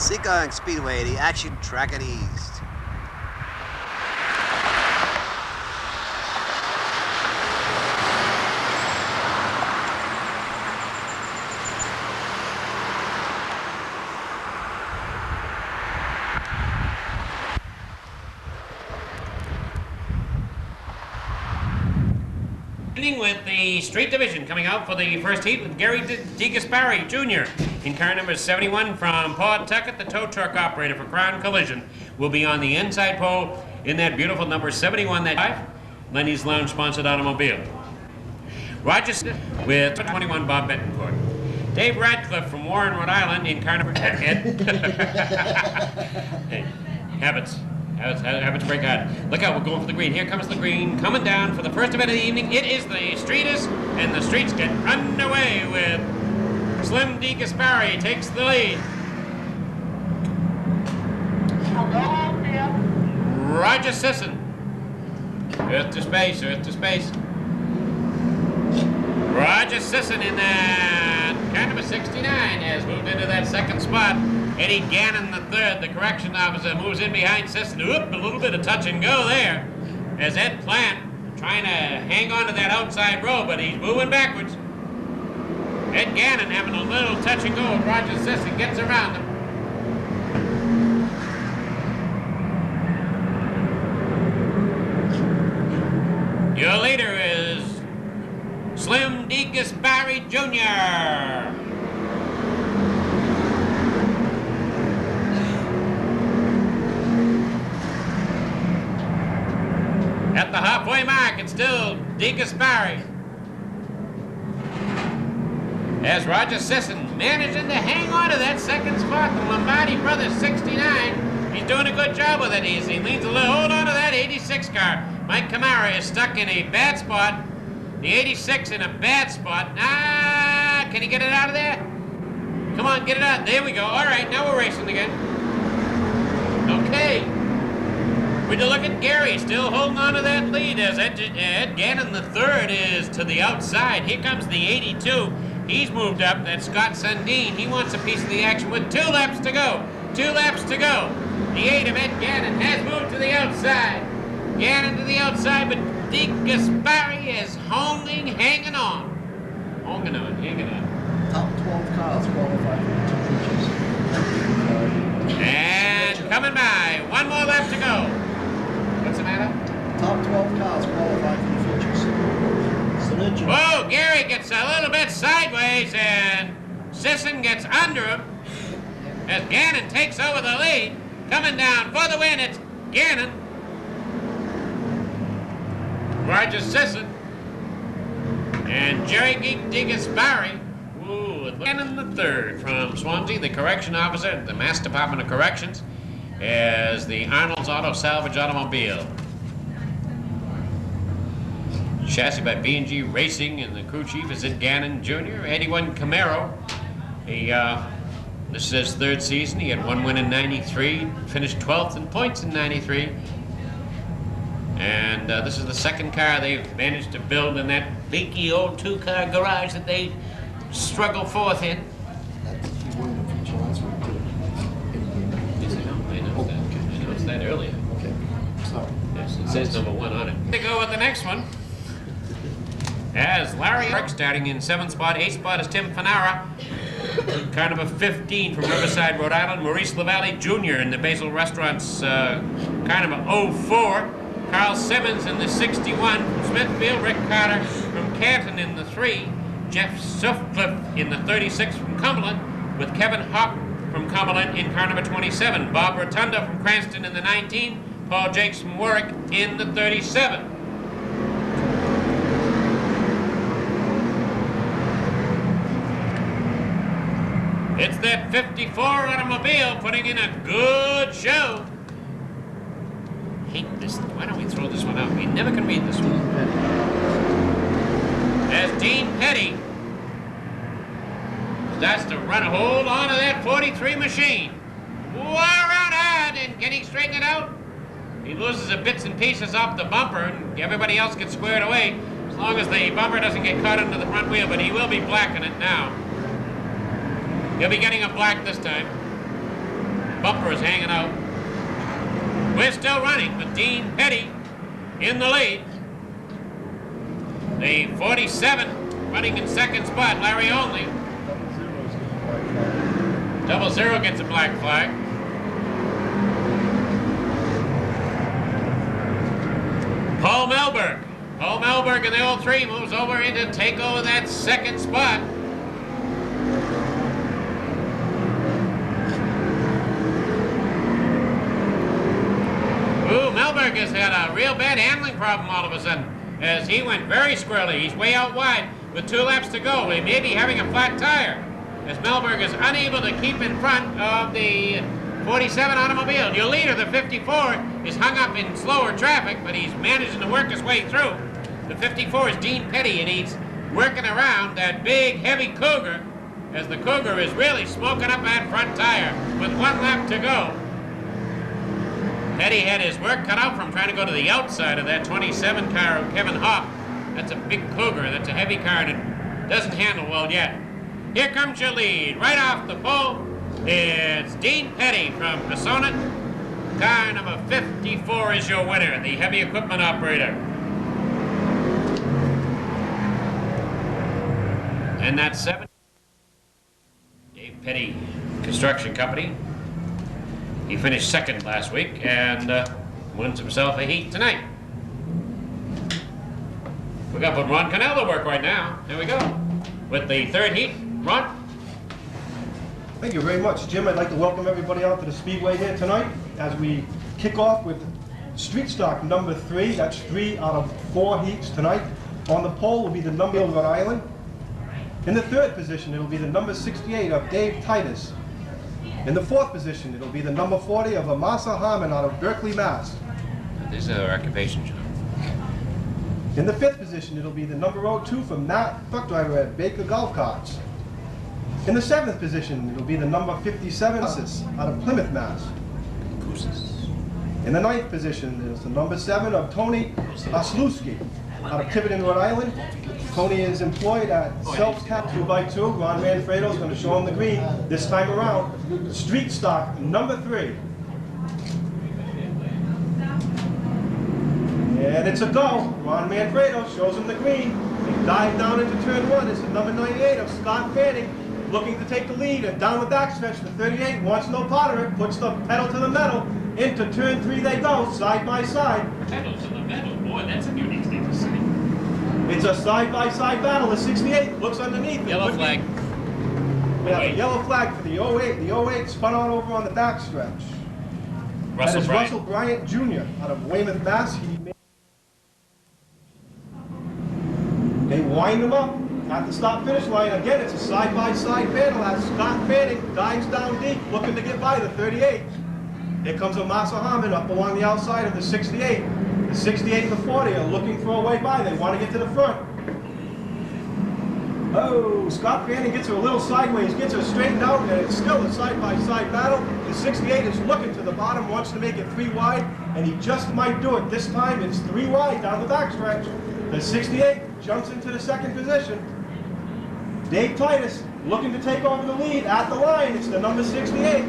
Seekonk Speedway, the action track at East. With the street division coming out for the first heat with Gary DeGasperi Jr. in car number 71 from Pawtucket. The tow truck operator for Crown Collision will be on the inside pole in that beautiful number 71, that Lenny's Lounge sponsored automobile. Roger with 21, Bob Betancourt. Dave Radcliffe from Warren, Rhode Island in car number 10. Hey, habits break out. Look out, we're going for the green. Here comes the green, coming down for the first event of the evening. It is the Streeters, and the Streets get underway with Slim DeGasperi takes the lead. Roger Sisson. Earth to space, earth to space. Roger Sisson in that car number 69 has moved into that second spot. Eddie Gannon, the third, the correction officer, moves in behind Sisson. Oop, a little bit of touch and go there. As Ed Plant trying to hang on to that outside row, but he's moving backwards. Ed Gannon having a little touch and go. Roger Sisson gets around him. Your leader is Slim DeGasperi Jr. At the halfway mark, it's still DeGasperi. As Roger Sisson managing to hang on to that second spot, the Lombardi Brothers 69. He's doing a good job with it. He leans a little, hold on to that 86 car. Mike Camara is stuck in a bad spot. The 86 in a bad spot. Can he get it out of there? Come on, get it out. There we go. All right, now we're racing again. Okay. We look at Gary still holding on to that lead as Ed Gannon the third is to the outside. Here comes the 82. He's moved up. That's Scott Sundin. He wants a piece of the action with 2 laps to go. 2 laps to go. The 8 of Ed Gannon has moved to the outside. Gannon to the outside, but DeGasperi is hanging on. Hanging on. Top 12 cars qualified for the 2 features. And coming by. 1 more lap to go. What's the matter? Top 12 cars qualified for the features. Whoa, Gary gets a little bit sideways and Sisson gets under him as Gannon takes over the lead. Coming down for the win, it's Gannon. Roger Sisson and Jerry DeGasperi. Ooh, Gannon the third from Swansea, the correction officer at the Mass Department of Corrections, as the Arnold's Auto Salvage automobile. Chassis by B&G Racing, and the crew chief is Ed Gannon Jr. 81 Camaro. This is his 3rd season. He had 1 win in 93, finished 12th in points in 93. And this is the 2nd car they've managed to build in that leaky old 2-car garage that they struggle forth in. He won the feature last week too. Yes, I know that. I noticed that earlier. Okay, sorry. Yes, it says number 1 on it. They go with the next one. As Larry Eric starting in 7th spot, 8th spot is Tim Fanara. Car number 15 from Riverside, Rhode Island, Maurice LaValle Jr. in the Basil Restaurants, car number 04. Carl Simmons in the 61 from Smithfield, Rick Carter from Canton in the 3, Jeff Sutcliffe in the 36 from Cumberland, with Kevin Hopp from Cumberland in car number 27, Bob Rotunda from Cranston in the 19, Paul Jakes from Warwick in the 37. It's that 54 automobile putting in a good show. Hate this. Why don't we throw this one out? We never can read this one. As Dean Petty starts to hold on to that 43 machine. Whoa, around hard, and can he straighten it out? He loses the bits and pieces off the bumper, and everybody else gets squared away, as long as the bumper doesn't get caught under the front wheel, but he will be blacking it now. He'll be getting a black this time. bumper is hanging out. We're still running with Dean Petty in the lead. The 47 running in second spot, Larry Olney. 00 gets a black flag. Paul Melberg. Paul Melberg in the 03 moves over in to take over that second spot. Ooh, Melberg has had a real bad handling problem all of a sudden, as he went very squirrely. He's way out wide with 2 laps to go. He may be having a flat tire, as Melberg is unable to keep in front of the 47 automobile. Your leader, the 54, is hung up in slower traffic, but he's managing to work his way through. The 54 is Dean Petty, and he's working around that big, heavy Cougar, as the Cougar is really smoking up that front tire with 1 lap to go. Petty had his work cut out from trying to go to the outside of that 27 car of Kevin Hopp. That's a big Cougar. That's a heavy car, and it doesn't handle well yet. Here comes your lead. Right off the pole, it's Dean Petty from Pesona. Car number 54 is your winner, the heavy equipment operator. And that's 7. Dave Petty Construction Company. He finished second last week and wins himself a heat tonight. We got to put Ron Connell to work right now. Here we go. With the 3rd heat. Ron? Thank you very much, Jim. I'd like to welcome everybody out to the Speedway here tonight as we kick off with street stock number 3. That's 3 out of 4 heats tonight. On the pole will be the number of Rhode Island. In the 3rd position, it'll be the number 68 of Dave Titus. In the 4th position, it'll be the number 40 of Amasa Harmon out of Berkeley, Mass. This is our occupation, John. In the 5th position, it'll be the number 02 from Matt, truck driver at Baker Golf Carts. In the 7th position, it'll be the number 57 out of Plymouth, Mass. In the 9th position is the number 7 of Tony Oslewski out of Tiverton, Rhode Island. Tony is employed at Self-Cap 2x2. Ron Manfredo is going to show him the green this time around. Street stock number 3. And it's a go. Ron Manfredo shows him the green. He dives down into turn 1. It's the number 98 of Scott Fanning, looking to take the lead. And down the backstretch, the 38 wants no part of it, puts the pedal to the metal. Into turn 3 they go, side by side. Pedal to the metal. Boy, that's a unique thing to say. It's a side-by-side battle. The 68 looks underneath. Yellow flag. We have a yellow flag for the 08. The 08 spun on over on the backstretch. That is Russell Bryant Jr. out of Weymouth, Mass. They wind him up at the stop-finish line. Again, it's a side-by-side battle as Scott Fanning dives down deep, looking to get by the 38. Here comes Amasa Harmon up along the outside of the 68. The 68 and the 40 are looking for a way by. They want to get to the front. Oh, Scott Fanning gets her a little sideways, gets her straightened out, and it's still a side-by-side battle. The 68 is looking to the bottom, wants to make it 3 wide, and he just might do it. This time it's 3 wide down the backstretch. The 68 jumps into the 2nd position. Dave Titus looking to take over the lead at the line. It's the number 68.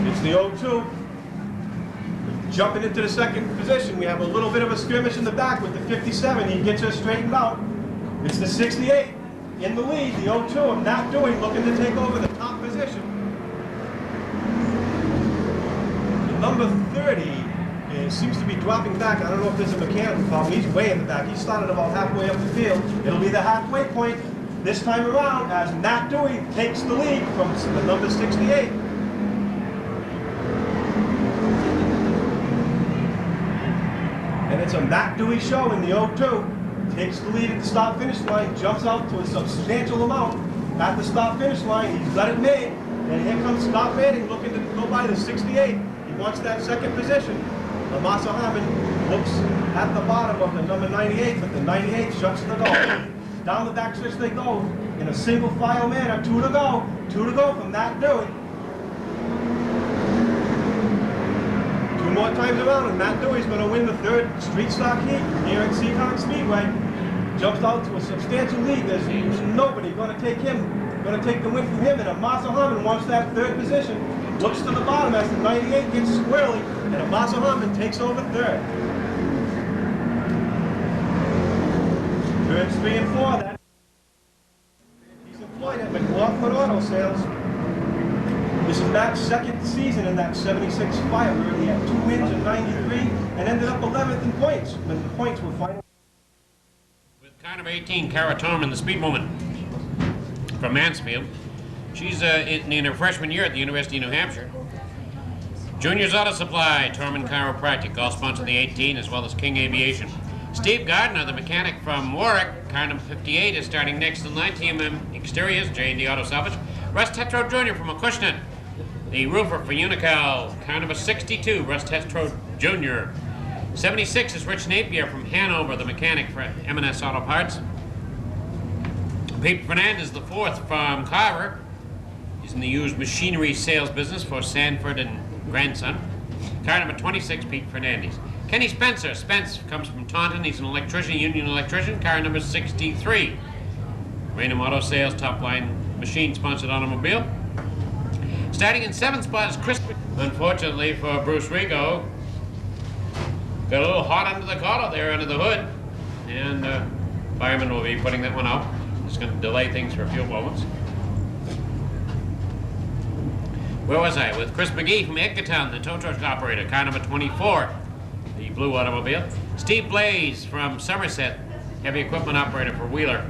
It's the 02. Jumping into the 2nd position, we have a little bit of a skirmish in the back with the 57. He gets her straightened out. It's the 68 in the lead, the 02 of Nat Dewey looking to take over the top position. The number 30 seems to be dropping back. I don't know if there's a mechanical problem. He's way in the back. He started about halfway up the field. It'll be the halfway point this time around as Nat Dewey takes the lead from the number 68. And it's a Matt Dewey show in the 02. Takes the lead at the stop-finish line, jumps out to a substantial amount at the stop-finish line. He's got it made. And here comes Scott Fanning looking to go by the 68. He wants that 2nd position. Amasa Harmon looks at the bottom of the number 98, but the 98 shuts the door. Down the backstretch they go in a single file manner. 2 to go. 2 to go from Matt Dewey. 2 more times around, and Matt Dewey's going to win the 3rd street stock heat here at Seekonk Speedway. Jumps out to a substantial lead. There's nobody going to take him going to take the win from him, and Amasa Harmon wants that third position. Looks to the bottom as the 98 gets squirrely, and Amasa Harmon takes over third. Turns 3 and 4. That he's employed at McLaughlin Auto Sales. This is Matt's second season in that 76 Firebird. He had 2 wins in 93 and ended up 11th in points when the points were final. With kind of 18, Cara Torman, the speed woman from Mansfield. She's in her freshman year at the University of New Hampshire. Juniors Auto Supply, Torman Chiropractic, all sponsor the 18 as well as King Aviation. Steve Gardner, the mechanic from Warwick, car number 58, is starting next in line. TMM Exteriors, J&D Auto Salvage. Russ Tetro Jr. from Acushnet, the roofer for Unical, car number 62, Russ Tetro Jr. 76 is Rich Napier from Hanover, the mechanic for M&S Auto Parts. Pete Fernandez, the fourth from Carver. He's in the used machinery sales business for Sanford and Grandson. Car number 26, Pete Fernandez. Kenny Spencer. Spence comes from Taunton. He's an electrician, union electrician. Car number 63. Raynham Auto Sales, top line machine-sponsored automobile. Starting in 7th spot is Chris. Unfortunately for Bruce Rigo, got a little hot under the collar there, under the hood. And fireman will be putting that one out. It's going to delay things for a few moments. Where was I? With Chris McGee from Edgartown, the tow truck operator, car number 24, the blue automobile. Steve Blaze from Somerset, heavy equipment operator for Wheeler,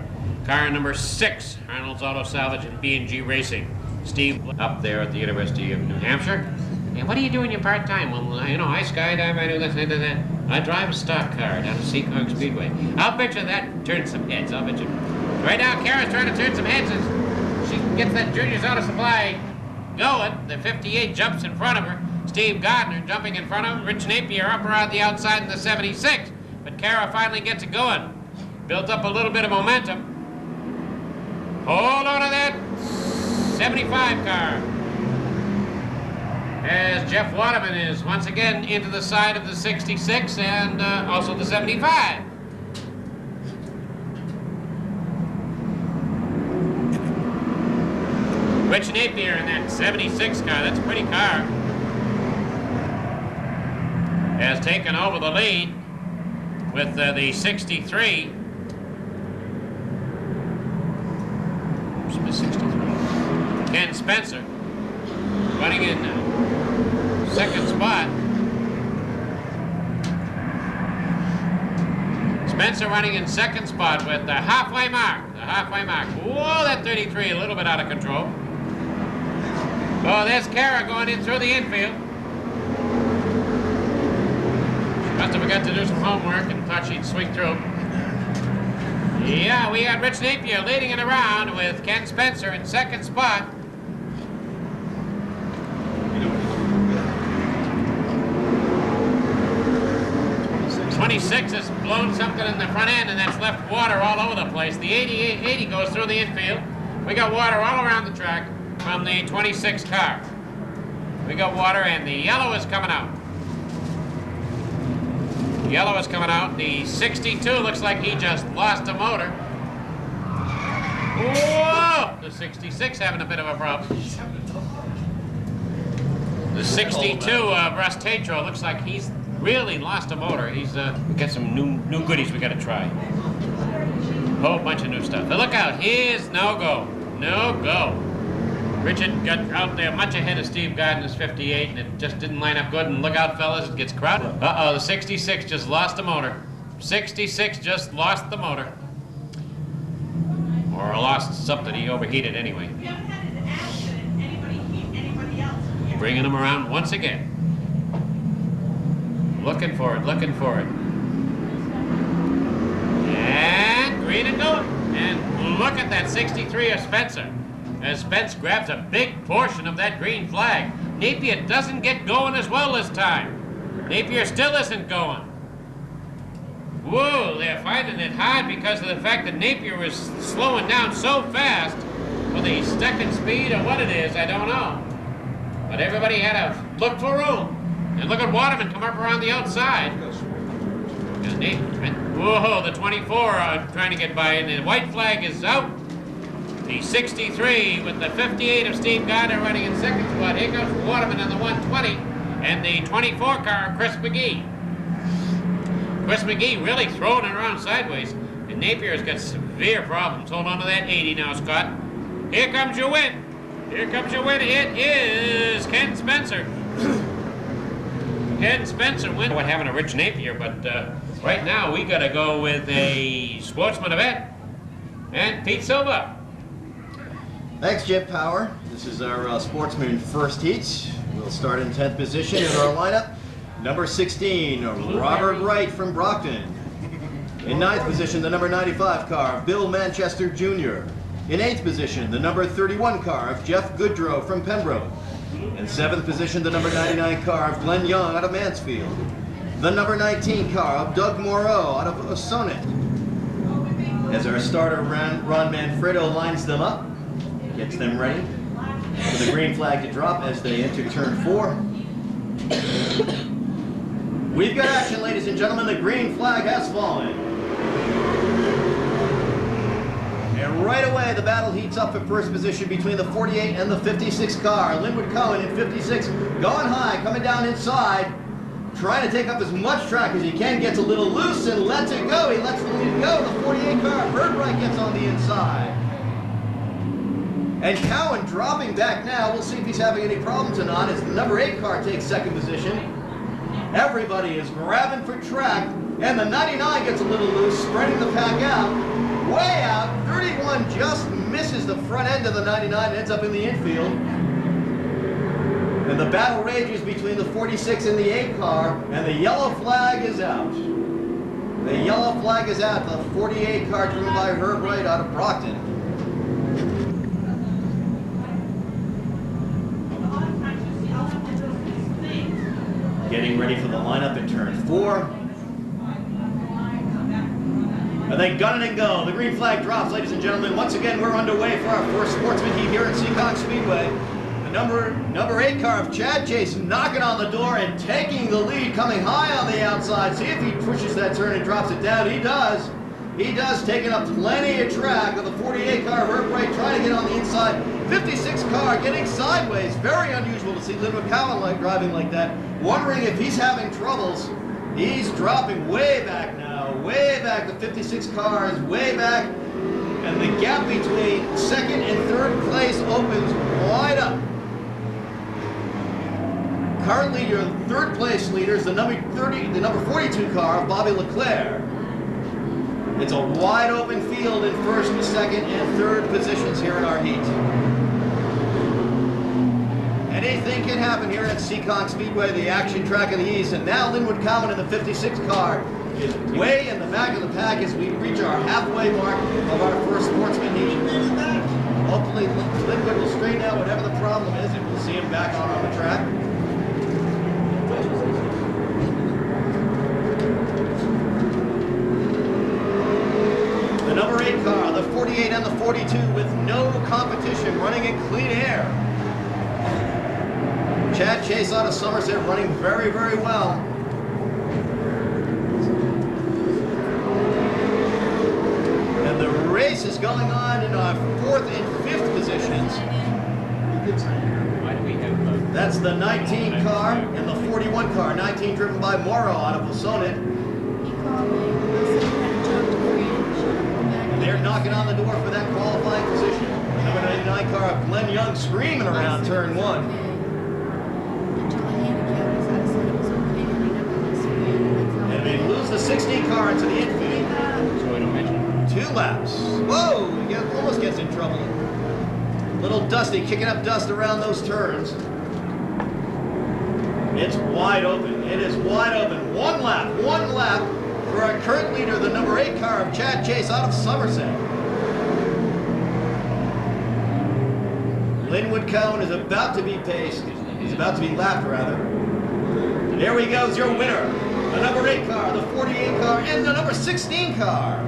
car number 6, Arnold's Auto Salvage and B&G Racing. Steve up there at the University of New Hampshire. And what do you do in your part-time? Well, you know, I skydive, I do this, I do that. I drive a stock car down to Seekonk Speedway. I'll bet you that turns some heads, I'll bet you. Right now, Kara's trying to turn some heads as she gets that Juniors Auto Supply going. The 58 jumps in front of her. Steve Gardner jumping in front of him. Rich Napier up around the outside in the 76. But Kara finally gets it going. Built up a little bit of momentum. Hold on to that 75 car. As Jeff Waterman is once again into the side of the 66 and also the 75. Rich Napier in that 76 car, that's a pretty car, has taken over the lead with the 63. Where's the 63? Ken Spencer running in 2nd spot. Spencer running in 2nd spot with the halfway mark. The halfway mark. Whoa, that 33 a little bit out of control. Oh, there's Kara going in through the infield. She must have forgot to do some homework and thought she'd swing through. Yeah, we got Rich Napier leading it around with Ken Spencer in 2nd spot. '26 has blown something in the front end, and that's left water all over the place. The 80 goes through the infield. We got water all around the track from the 26 car. We got water, and the yellow is coming out. The yellow is coming out. The 62 looks like he just lost a motor. Whoa! The 66 having a bit of a problem. The 62 Russ Tatro looks like he's really lost a motor. He's we got some new goodies we got to try. Whole bunch of new stuff. But look out! Here's no go. No go. Richard got out there much ahead of Steve Gardner's 58, and it just didn't line up good. And look out, fellas, it gets crowded. Uh-oh, the 66 just lost the motor. 66 just lost the motor. Or lost something. He overheated anyway. Bringing him around once again. Looking for it, looking for it. And green and going. And look at that 63 of Spencer. As Spence grabs a big portion of that green flag. Napier doesn't get going as well this time. Napier still isn't going. Whoa, they're finding it hard because of the fact that Napier was slowing down so fast. Whether he's stuck in speed or what it is, I don't know. But everybody had to look for room. And look at Waterman come up around the outside. And whoa, the 24 trying to get by, and the white flag is out. The 63 with the 58 of Steve Gardner running in second spot. Here comes Waterman in the 120 and the 24 car of Chris McGee. Chris McGee really throwing it around sideways, and Napier's got severe problems. Hold on to that 80 now, Scott. Here comes your win. Here comes your win. It is Ken Spencer. Ken Spencer win. What having a Rich Napier, but right now we got to go with a sportsman event and Pete Silva. Thanks, Jim Power. This is our sportsman first heat. We'll start in 10th position in our lineup. Number 16, Robert Wright from Brockton. In 9th position, the number 95 car of Bill Manchester Jr. In 8th position, the number 31 car of Jeff Goodrow from Pembroke. In 7th position, the number 99 car of Glenn Young out of Mansfield. The number 19 car of Doug Moreau out of Osonet. As our starter, Ron Manfredo lines them up, gets them ready for the green flag to drop as they enter turn 4. We've got action, ladies and gentlemen. The green flag has fallen. And right away, the battle heats up for first position between the 48 and the 56 car. Linwood Cohen in 56, going high, coming down inside, trying to take up as much track as he can, gets a little loose and lets it go. He lets the lead go. The 48 car, Birdbright, gets on the inside. And Cowan dropping back now. We'll see if he's having any problems or not as the number 8 car takes second position. Everybody is grabbing for track, and the 99 gets a little loose, spreading the pack out, way out. 31 just misses the front end of the 99 and ends up in the infield. And the battle rages between the 46 and the 8 car, and the yellow flag is out. The yellow flag is out. The 48 car driven by Herb Wright out of Brockton. Getting ready for the lineup in turn 4. And they gun it and go. The green flag drops, ladies and gentlemen. Once again, we're underway for our first sportsman heat here at Seekonk Speedway. The number 8 car of Chad Chase knocking on the door and taking the lead, coming high on the outside. See if he pushes that turn and drops it down. He does. He does, taking up plenty of track of the 48 car of Herb Wright, trying to get on the inside. 56 car getting sideways. Very unusual to see Linwood Cowan driving like that. Wondering if he's having troubles. He's dropping way back now. Way back. The 56 car is way back. And the gap between second and third place opens wide up. Currently your third place leader is the number 42 car of Bobby Leclerc. It's a wide open field in first, second, and third positions here in our heat. Anything can happen here at Seekonk Speedway, the action track of the East. And now Linwood Cowan in the 56 car is way in the back of the pack as we reach our halfway mark of our first sportsman heat. Hopefully Linwood will straighten out whatever the problem is and we'll see him back on the track. The number 8 car, the 48 and the 42 with no competition, running in clean air. Chad Chase out of Somerset running very, very well. And the race is going on in our 4th and 5th positions. That's the 19 car and the 41 car. 19 driven by Morrow out of Osonet. And they're knocking on the door for that qualifying position. Number 99 car of Glenn Young screaming around turn 1. The 16 car into the infield. 2 laps. Whoa, he almost gets in trouble. Little Dusty kicking up dust around those turns. It's wide open. It is wide open. One lap for our current leader, the number 8 car of Chad Chase out of Somerset. Linwood Cowan is about to be paced. He's about to be lapped, rather. And there he goes, your winner. The number 8 car, the 48 car, and the number 16 car.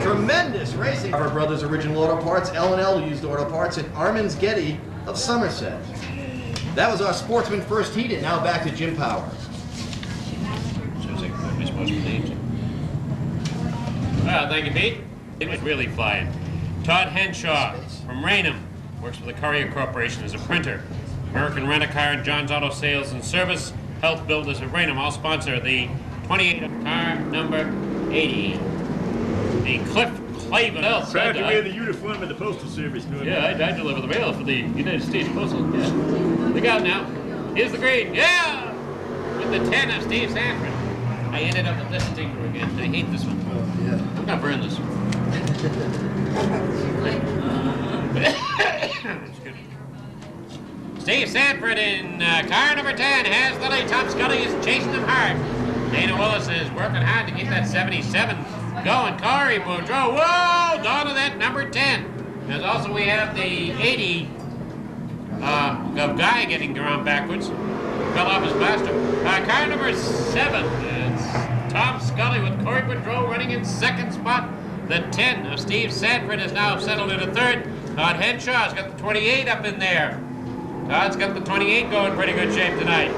Tremendous racing. Our Brothers Original Auto Parts, L&L Used Auto Parts, and Armin's Getty of Somerset. That was our sportsman first heat, and now back to Jim Power. Well, thank you, Pete. It was really flying. Todd Henshaw from Raynham, works for the Courier Corporation as a printer. American Rent-A-Car and John's Auto Sales and Service. Health Builders of Raynham all sponsor the 28 car number 80. The Cliff Clavin. Proud to wear the uniform of the Postal Service. Yeah, I deliver the mail for the United States Postal. Yeah. Look out now. Here's the green. Yeah! With the 10 of Steve Sanford. I ended up with this stinker again. I hate this one. Oh, yeah. I'm gonna burn this one. It's good. Steve Sanford in car number 10 has the lead. Tom Scully is chasing them hard. Dana Willis is working hard to keep that 77 going. Corey Boudreau, whoa, down to that number 10. As also we have the 80 guy getting around backwards. Fell off his blaster. Car number 7, it's Tom Scully with Corey Boudreau running in second spot. The 10 of Steve Sanford is now settled into third. Todd Henshaw's got the 28 up in there. Todd's got the 28 going pretty good shape tonight.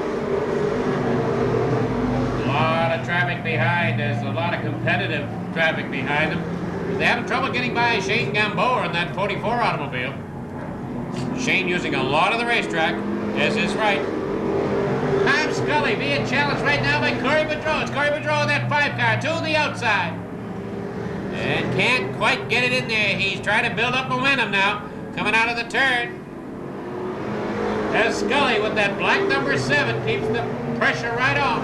A lot of traffic behind. There's a lot of competitive traffic behind them. They're having trouble getting by Shane Gamboa in that 44 automobile. Shane using a lot of the racetrack, as is right. Tom Scully being challenged right now by Corey Boudreau. It's Corey Boudreau in that 5 car to the outside. And can't quite get it in there. He's trying to build up momentum now, coming out of the turn. As Scully with that black number 7 keeps the pressure right on.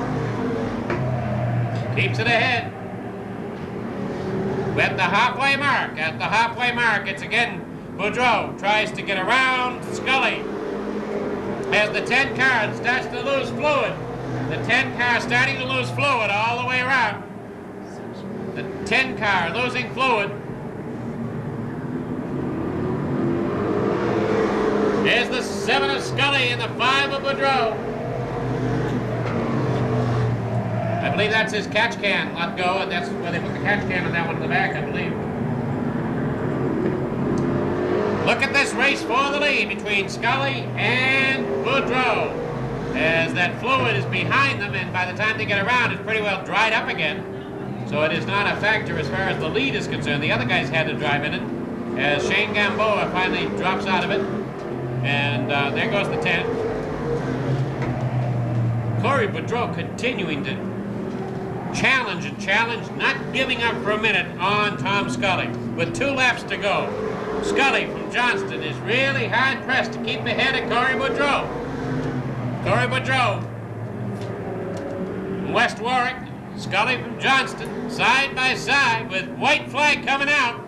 Keeps it ahead. We're at the halfway mark. At the halfway mark, it's again Boudreau tries to get around Scully. As the 10 car starts to lose fluid. The 10 car starting to lose fluid all the way around. The 10 car losing fluid. There's the 7 of Scully and the 5 of Boudreau. I believe that's his catch can let go, and that's where they put the catch can on that one in the back, I believe. Look at this race for the lead between Scully and Boudreau. As that fluid is behind them, and by the time they get around, it's pretty well dried up again. So it is not a factor as far as the lead is concerned. The other guys had to drive in it. As Shane Gamboa finally drops out of it. And there goes the 10. Corey Boudreau continuing to challenge and challenge, not giving up for a minute on Tom Scully. With 2 laps to go. Scully from Johnston is really hard pressed to keep ahead of Corey Boudreau. Corey Boudreau from West Warwick. Scully from Johnston, side by side with white flag coming out.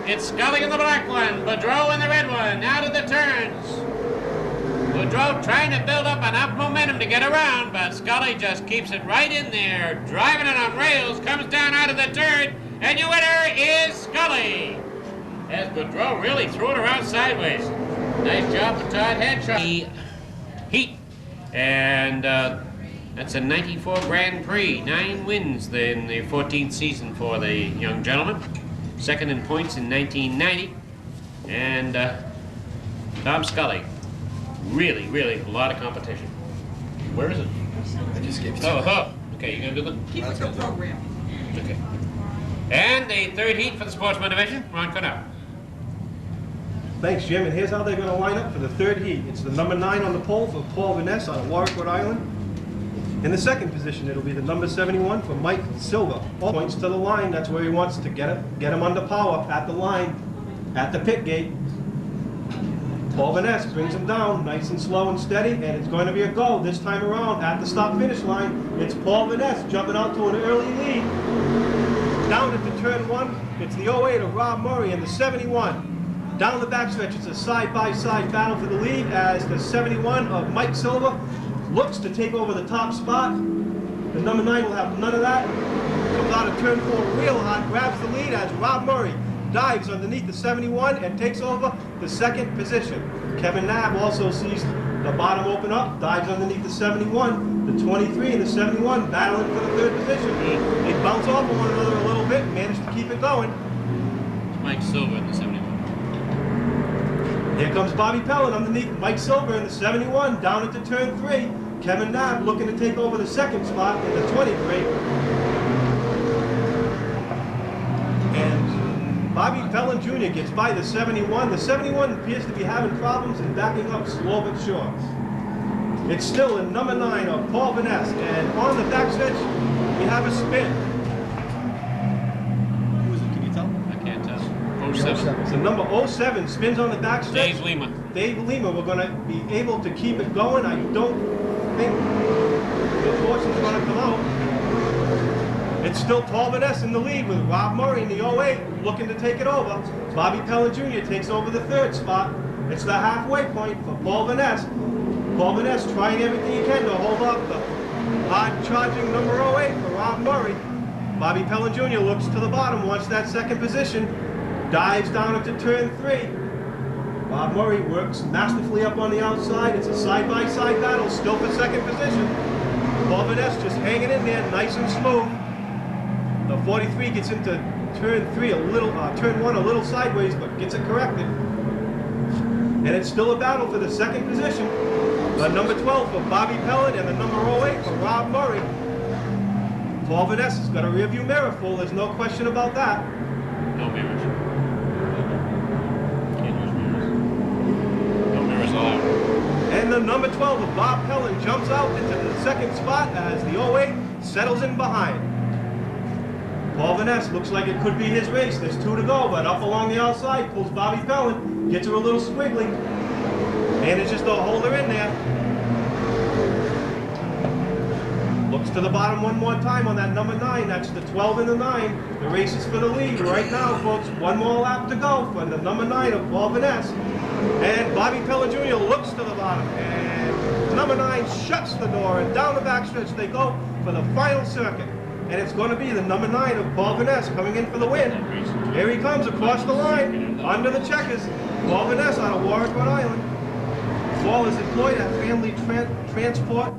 It's Scully in the black one, Boudreau in the red one, out of the turns. Boudreau trying to build up enough momentum to get around, but Scully just keeps it right in there, driving it on rails, comes down out of the turn, and your winner is Scully. As Boudreau really threw it around sideways. Nice job for Todd Henshaw. Heat, and that's a 94 Grand Prix, 9 wins in the 14th season for the young gentleman. Second in points in 1990. And Tom Scully, really, really a lot of competition. Where is it? I just gave it to Okay, you gonna do the? Keep with the program. Okay. And the third heat for the sportsman division, Ron Cornell. Thanks, Jim. And here's how they're going to line up for the third heat. It's the number 9 on the pole for Paul Vaness out of Warwick, Rhode Island. In the second position, it'll be the number 71 for Mike Silva. All points to the line. That's where he wants to get him under power at the line, at the pit gate. Paul Vaness brings him down nice and slow and steady, and it's going to be a go this time around at the stop-finish line. It's Paul Vaness jumping out to an early lead. Down at the turn 1, it's the 08 of Rob Murray and the 71. Down the backstretch, it's a side-by-side battle for the lead as the 71 of Mike Silva looks to take over the top spot. The number 9 will have none of that. Comes out of turn 4 real hot, grabs the lead as Rob Murray dives underneath the 71 and takes over the second position. Kevin Knabb also sees the bottom open up, dives underneath the 71. The 23 and the 71 battling for the third position. They bounce off of one another a little bit and manage to keep it going. Mike Silva in the 71. Here comes Bobby Pellin underneath Mike Silver in the 71, down into turn 3. Kevin Knabb looking to take over the second spot in the 23. And Bobby Pellin Jr. Jr. gets by the 71. The 71 appears to be having problems and backing up slow but sure. It's still in number 9 of Paul Van Ness, and on the backstretch, we have a spin. Who is it? Can you tell? I can't tell. 07. So number 07 spins on the backstretch. Dave Lima. Dave Lima, we're going to be able to keep it going. I don't think the fortune's going to come out. It's still Paul Van Ness in the lead with Rob Murray in the 08 looking to take it over. Bobby Pellin Jr. takes over the 3rd spot. It's the halfway point for Paul Van Ness. Paul Van Ness trying everything he can to hold up the hard-charging number 08 for Rob Murray. Bobby Pellin Jr. looks to the bottom, wants that 2nd position, dives down into turn 3. Bob Murray works masterfully up on the outside. It's a side-by-side battle, still for 2nd position. Paul Van Ness just hanging in there, nice and smooth. The 43 gets into turn 3 a little, turn 1 a little sideways, but gets it corrected. And it's still a battle for the 2nd position. The number 12 for Bobby Pellin and the number 08 for Rob Murray. Paul Van Ness has got a rearview mirror full, there's no question about that. No mirrors. Can't use mirrors. No mirrors allowed. And the number 12 of Bob Pellin jumps out into the 2nd spot as the 08 settles in behind. Paul Van Ness looks like it could be his race. There's 2 to go, but up along the outside pulls Bobby Pellin, gets her a little squiggly, and it's just a holder in there. Looks to the bottom one more time on that number 9. That's the 12 and the 9. The race is for the lead right now, folks. One more lap to go for the number 9 of Paul Van Ness. And Bobby Pellin Jr. looks to the bottom, and number 9 shuts the door, and down the backstretch they go for the final circuit. And it's going to be the number 9 of Paul Van Ness coming in for the win. Here he comes across the line, under the checkers. Paul Van Ness out of Warwick, Rhode Island. Paul is employed at Family Transport.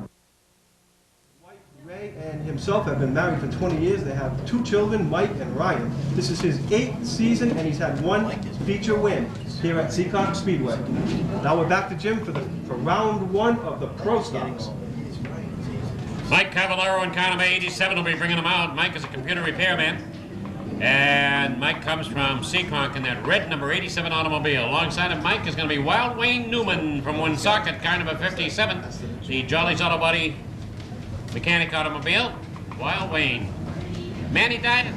Wife Ray and himself have been married for 20 years. They have 2 children, Mike and Ryan. This is his 8th season, and he's had 1 feature win here at Seekonk Speedway. Now we're back to Jim for round 1 of the Pro Stocks. Mike Cavallaro in car number 87 will be bringing him out. Mike is a computer repairman. And Mike comes from Seekonk in that red number 87 automobile. Alongside of Mike is going to be Wild Wayne Newman from Woonsocket, car number 57. The Jolly's Auto Body mechanic automobile. Wild Wayne. Manny died.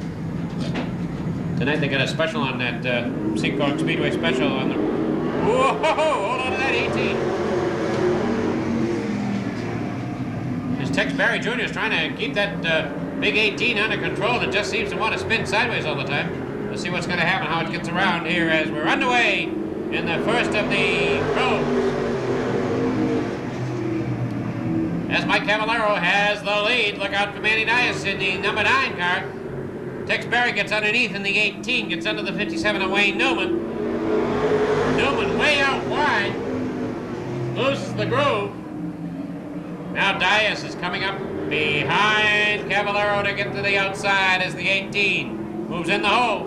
Tonight they got a special on that Seekonk Speedway special on the... Whoa, hold on to that 18. Tex Barry Jr. is trying to keep that big 18 under control. It just seems to want to spin sideways all the time. Let's see what's going to happen, how it gets around here as we're underway in the first of the pros. As Mike Cavallaro has the lead. Look out for Manny Dias in the number 9 car. Tex Barry gets underneath in the 18, gets under the 57 of Wayne Newman. Newman way out wide. Loses the groove. Now Dias is coming up behind Cavallaro to get to the outside as the 18 moves in the hole.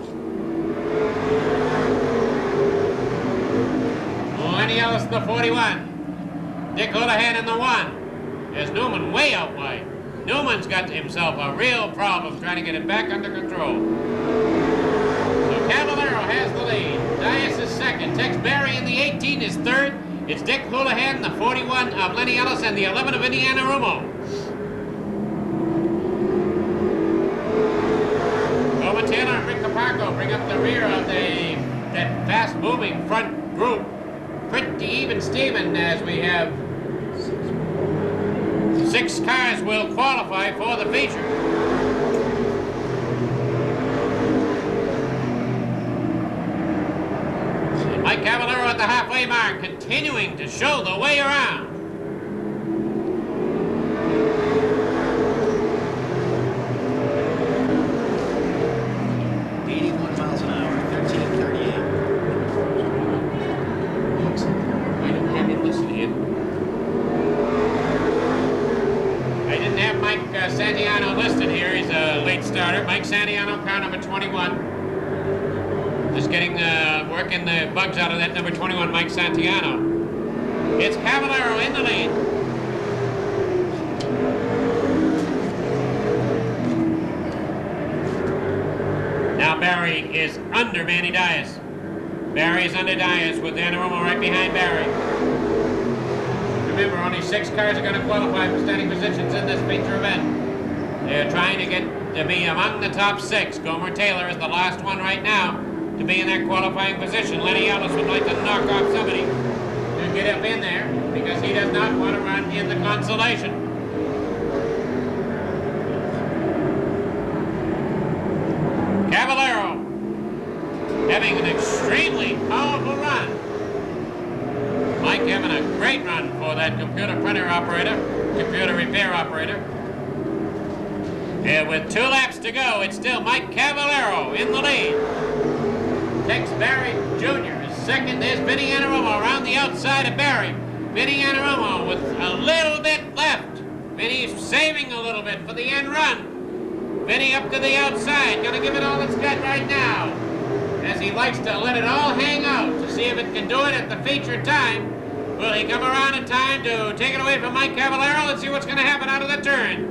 Lenny Ellis in the 41. Dick Houlihan in the 1. There's Newman way out wide. Newman's got himself a real problem trying to get it back under control. So Cavallaro has the lead. Dias is 2nd. Tex Barry in the 18 is 3rd. It's Dick Houlihan, the 41 of Lenny Ellis, and the 11 of Indiana Rumo. Bowman Taylor and Rick Caparco bring up the rear of that fast-moving front group. Pretty even Steven as we have 6 cars will qualify for the feature. Mike Cavallaro at the halfway mark, continuing to show the way around. Santiano listed here. He's a late starter. Mike Santiano, car number 21. Just getting working the bugs out of that number 21, Mike Santiano. It's Cavallaro in the lead. Now Barry is under Manny Dias. Barry's under Dias with Anarumo right behind Barry. Remember, only 6 cars are going to qualify for standing positions in this feature event. They're trying to get to be among the top 6. Gomer Taylor is the last one right now to be in that qualifying position. Lenny Ellis would like to knock off somebody to get up in there because he does not want to run in the consolation. Cavallero having an extremely powerful run. Mike having a great run for that computer printer operator, computer repair operator. And with 2 laps to go, it's still Mike Cavallero in the lead. Tex Barry Jr. is second. There's Vinny Anarumo around the outside of Barry. Vinny Anarumo with a little bit left. Vinny's saving a little bit for the end run. Vinny up to the outside, gonna give it all it's got right now, as he likes to let it all hang out to see if it can do it at the feature time. Will he come around in time to take it away from Mike Cavallero? Let's see what's gonna happen out of the turn.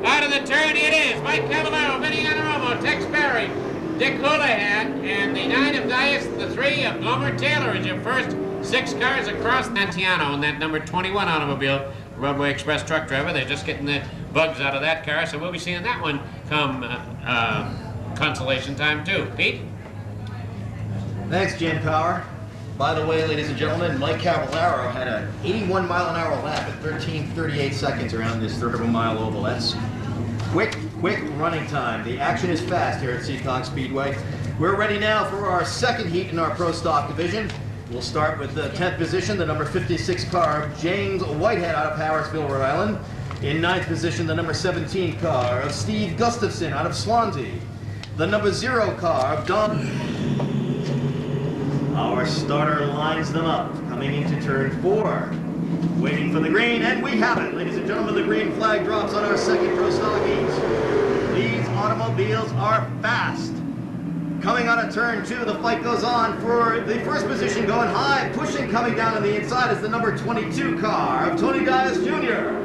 Out of the turn it is. Mike Cavallero, Vinny Anarumo, Tex Barry, Dick Houlihan, and the 9 of Dias, the 3 of Gomer Taylor is your first 6 cars across Nantiano in that number 21 automobile. Roadway Express truck driver. They're just getting the bugs out of that car, so we'll be seeing that one come consolation time too. Pete? Thanks, Jim Power. By the way, ladies and gentlemen, Mike Cavallero had an 81-mile-an-hour lap at 13:38 seconds around this third of a mile oval. That's quick running time. The action is fast here at Seekonk Speedway. We're ready now for our second heat in our Pro Stock division. We'll start with the 10th position, the number 56 car of James Whitehead out of Powersville, Rhode Island. In 9th position, the number 17 car of Steve Gustafson out of Swansea. The number 0 car of Don. Our starter lines them up, coming into turn 4. Waiting for the green, and we have it. Ladies and gentlemen, the green flag drops on our second Pro Stock heat. These automobiles are fast. Coming out of turn 2, the fight goes on for the first position, going high, pushing, coming down on the inside is the number 22 car of Tony Dias Jr.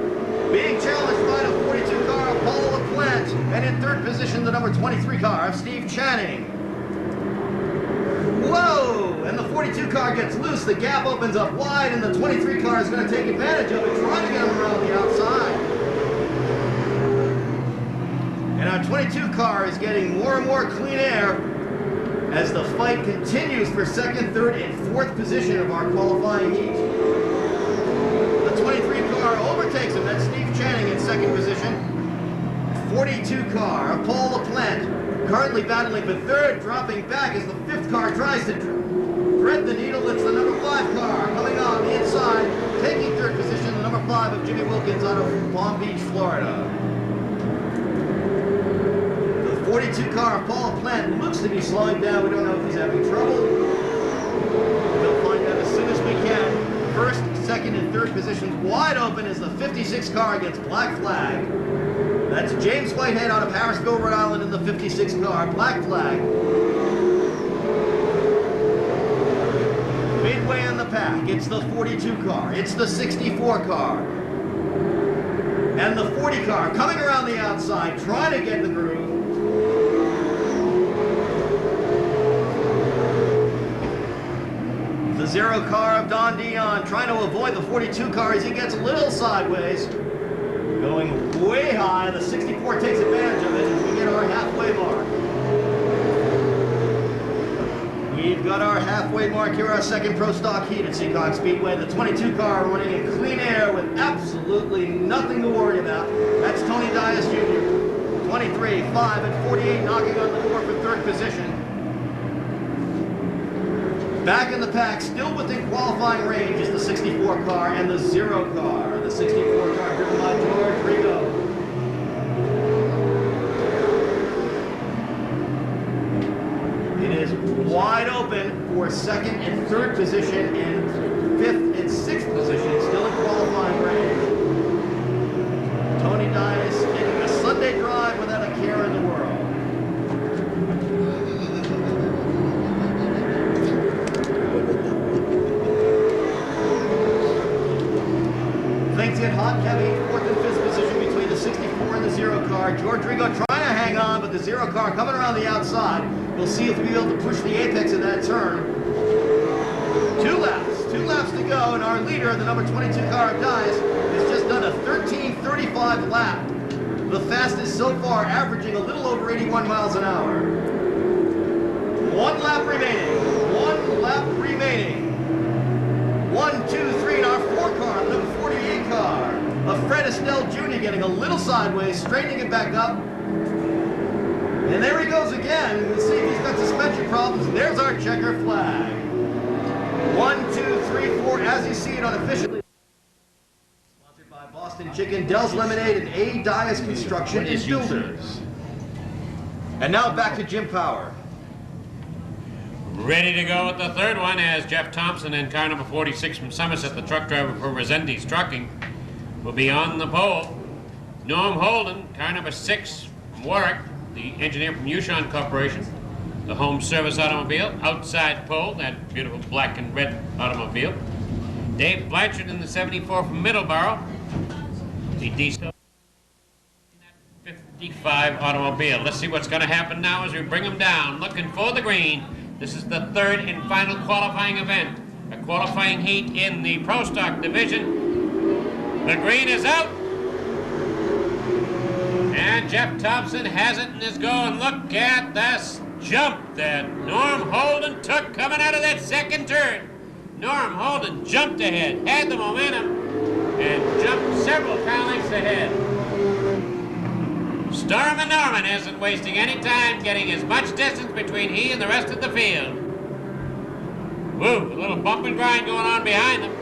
Being challenged by the 42 car of Paul LaPlante, and in 3rd position, the number 23 car of Steve Channing. Whoa! And the 42 car gets loose, the gap opens up wide, and the 23 car is going to take advantage of it, trying to get him around the outside. And our 22 car is getting more and more clean air as the fight continues for 2nd, 3rd, and 4th position of our qualifying heat. The 23 car overtakes him. That's Steve Channing in 2nd position. 42 car of Paul LaPlante currently battling for 3rd, dropping back as the 5th car tries to thread the needle. It's the number 5 car coming on the inside, taking 3rd position, the number 5 of Jimmy Wilkins out of Palm Beach, Florida. 42 car of Paul LaPlante looks to be slowing down. We don't know if he's having trouble. We'll find out as soon as we can. 1st, 2nd, and 3rd positions wide open is the 56 car against Black Flag. That's James Whitehead out of Harrisville, Rhode Island in the 56 car. Black Flag. Midway in the pack, it's the 42 car. It's the 64 car. And the 40 car coming around the outside, trying to get the groove. The 0 car of Don Dion trying to avoid the 42 car as he gets a little sideways. Going way high, the 64 takes advantage of it as we get our halfway mark. We've got our halfway mark here, our second Pro Stock heat at Seekonk Speedway. The 22 car running in clean air with absolutely nothing to worry about. That's Tony Dias Jr. 23, 5, and 48 knocking on the door for 3rd position. Back in the pack, still within qualifying range, is the 64 car and the 0 car. The 64 car driven by George Rigo. It is wide open for 2nd and 3rd position and 5th and 6th position, still in qualifying range. Tony Dias taking a Sunday drive without a care in the world. Things get hot, having 4th and 5th position between the 64 and the 0 car. George Rigo trying to hang on, but the 0 car coming around the outside. We'll see if we'll be able to push the apex of that turn. Two laps to go, and our leader, the number 22 car of Dias, has just done a 13:35 lap. The fastest so far, averaging a little over 81 miles an hour. One lap remaining. 1, 2, 3 in our 4 car, the number 48 car of Fred Estelle Jr. getting a little sideways, straightening it back up. And there he goes again. We'll see if he's got suspension problems. There's our checker flag. 1, 2, 3, 4, as you see it unofficially. Sponsored by Boston Chicken, Dell's Lemonade, and A. Dias Construction and Builders. And now back to Jim Power. Ready to go with the third one as Jeff Thompson and car number 46 from Somerset, the truck driver for Resendiz Trucking, will be on the pole. Norm Holden, car number 6 from Warwick, the engineer from Yushan Corporation, the home service automobile, outside pole, that beautiful black and red automobile. Dave Blanchard in the 74 from Middleborough, the diesel 55 automobile. Let's see what's going to happen now as we bring them down, looking for the green. This is the third and final qualifying event, a qualifying heat in the Pro Stock division. The green is out. And Jeff Thompson has it and is going. Look at this jump that Norm Holden took coming out of that second turn. Norm Holden jumped ahead, had the momentum, and jumped several car lengths ahead. Stormin' Norman isn't wasting any time getting as much distance between he and the rest of the field. Woo, a little bump and grind going on behind them.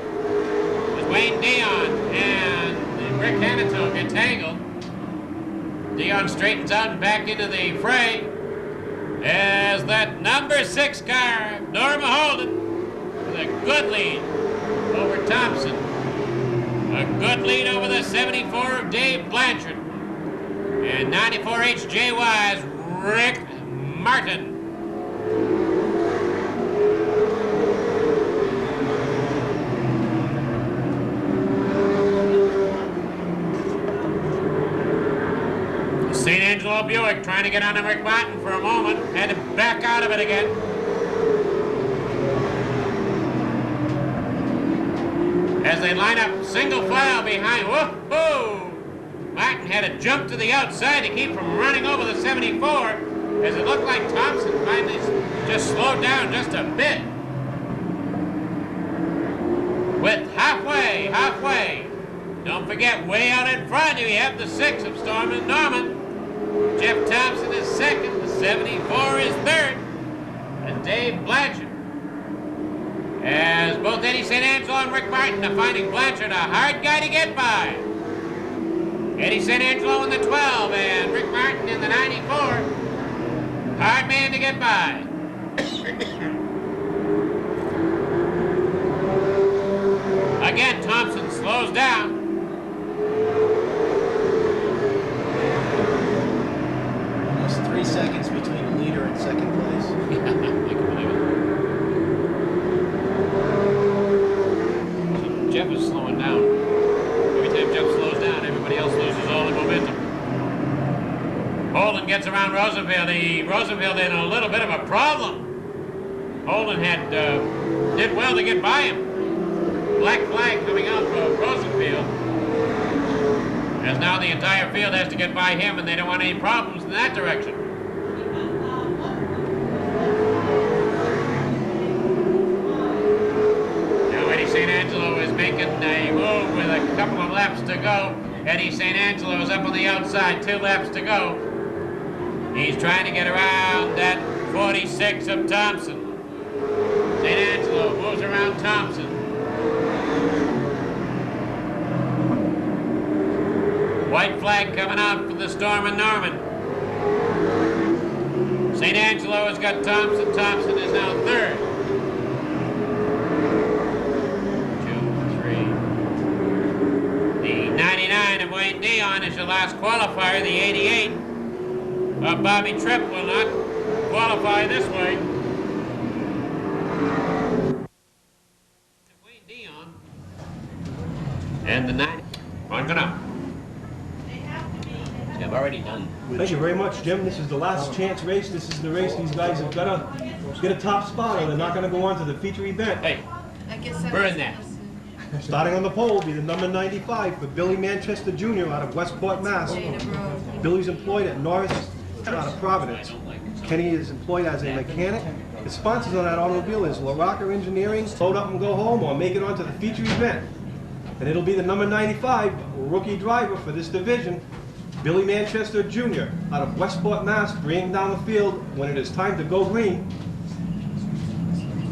With Wayne Dion and Rick Hanito get tangled. Dion straightens out and back into the fray as that number 6 car, Norma Holden, with a good lead over Thompson. A good lead over the 74 of Dave Blanchard. And 94 HJY's Rick Martin. St. Angelo Buick trying to get on to Rick Martin for a moment. Had to back out of it again. As they line up single file behind. Whoa! Martin had to jump to the outside to keep from running over the 74, as it looked like Thompson finally just slowed down just a bit. With halfway. Don't forget, way out in front, we have the 6 of Stormin' Norman. Jeff Thompson is second, the 74 is third, and Dave Blanchard. As both Eddie St. Angelo and Rick Martin are finding Blanchard a hard guy to get by. Eddie St. Angelo in the 12 and Rick Martin in the 94. Hard man to get by. Again, Thompson slows down. Almost 3 seconds between the leader and second place. Yeah, I can believe it. Jeff is slowing down. Every time Jeff slows down, everybody else loses all the momentum. Holden gets around Rosenfield. Rosenfield in a little bit of a problem. Holden did well to get by him. Black flag coming out for Rosenfield. As now the entire field has to get by him, and they don't want any problems in that direction. Now Eddie St. Angelo is making a move with a couple of laps to go. Eddie St. Angelo is up on the outside, 2 laps to go. He's trying to get around that 46 of Thompson. St. Angelo moves around Thompson. White flag coming out for the Stormin' Norman. St. Angelo has got Thompson. Thompson is now third. 2, 3. The 99 of Wayne Dion is your last qualifier. The 88 of Bobby Tripp will not qualify this way. Wayne Dion and the 90. One going up. I've already done. Thank you very much, Jim. This is the last chance race. This is the race these guys have got to get a top spot or they're not going to go on to the feature event. Hey, Burn that. Starting on the pole will be the number 95 for Billy Manchester Jr. out of Westport, Mass. Billy's employed at Norris out of Providence. Kenny is employed as a mechanic. The sponsors on that automobile is LaRocca Engineering, Load Up and Go Home, or make it onto the feature event. And it'll be the number 95 rookie driver for this division, Billy Manchester Jr. out of Westport, Mass, bringing down the field when it is time to go green.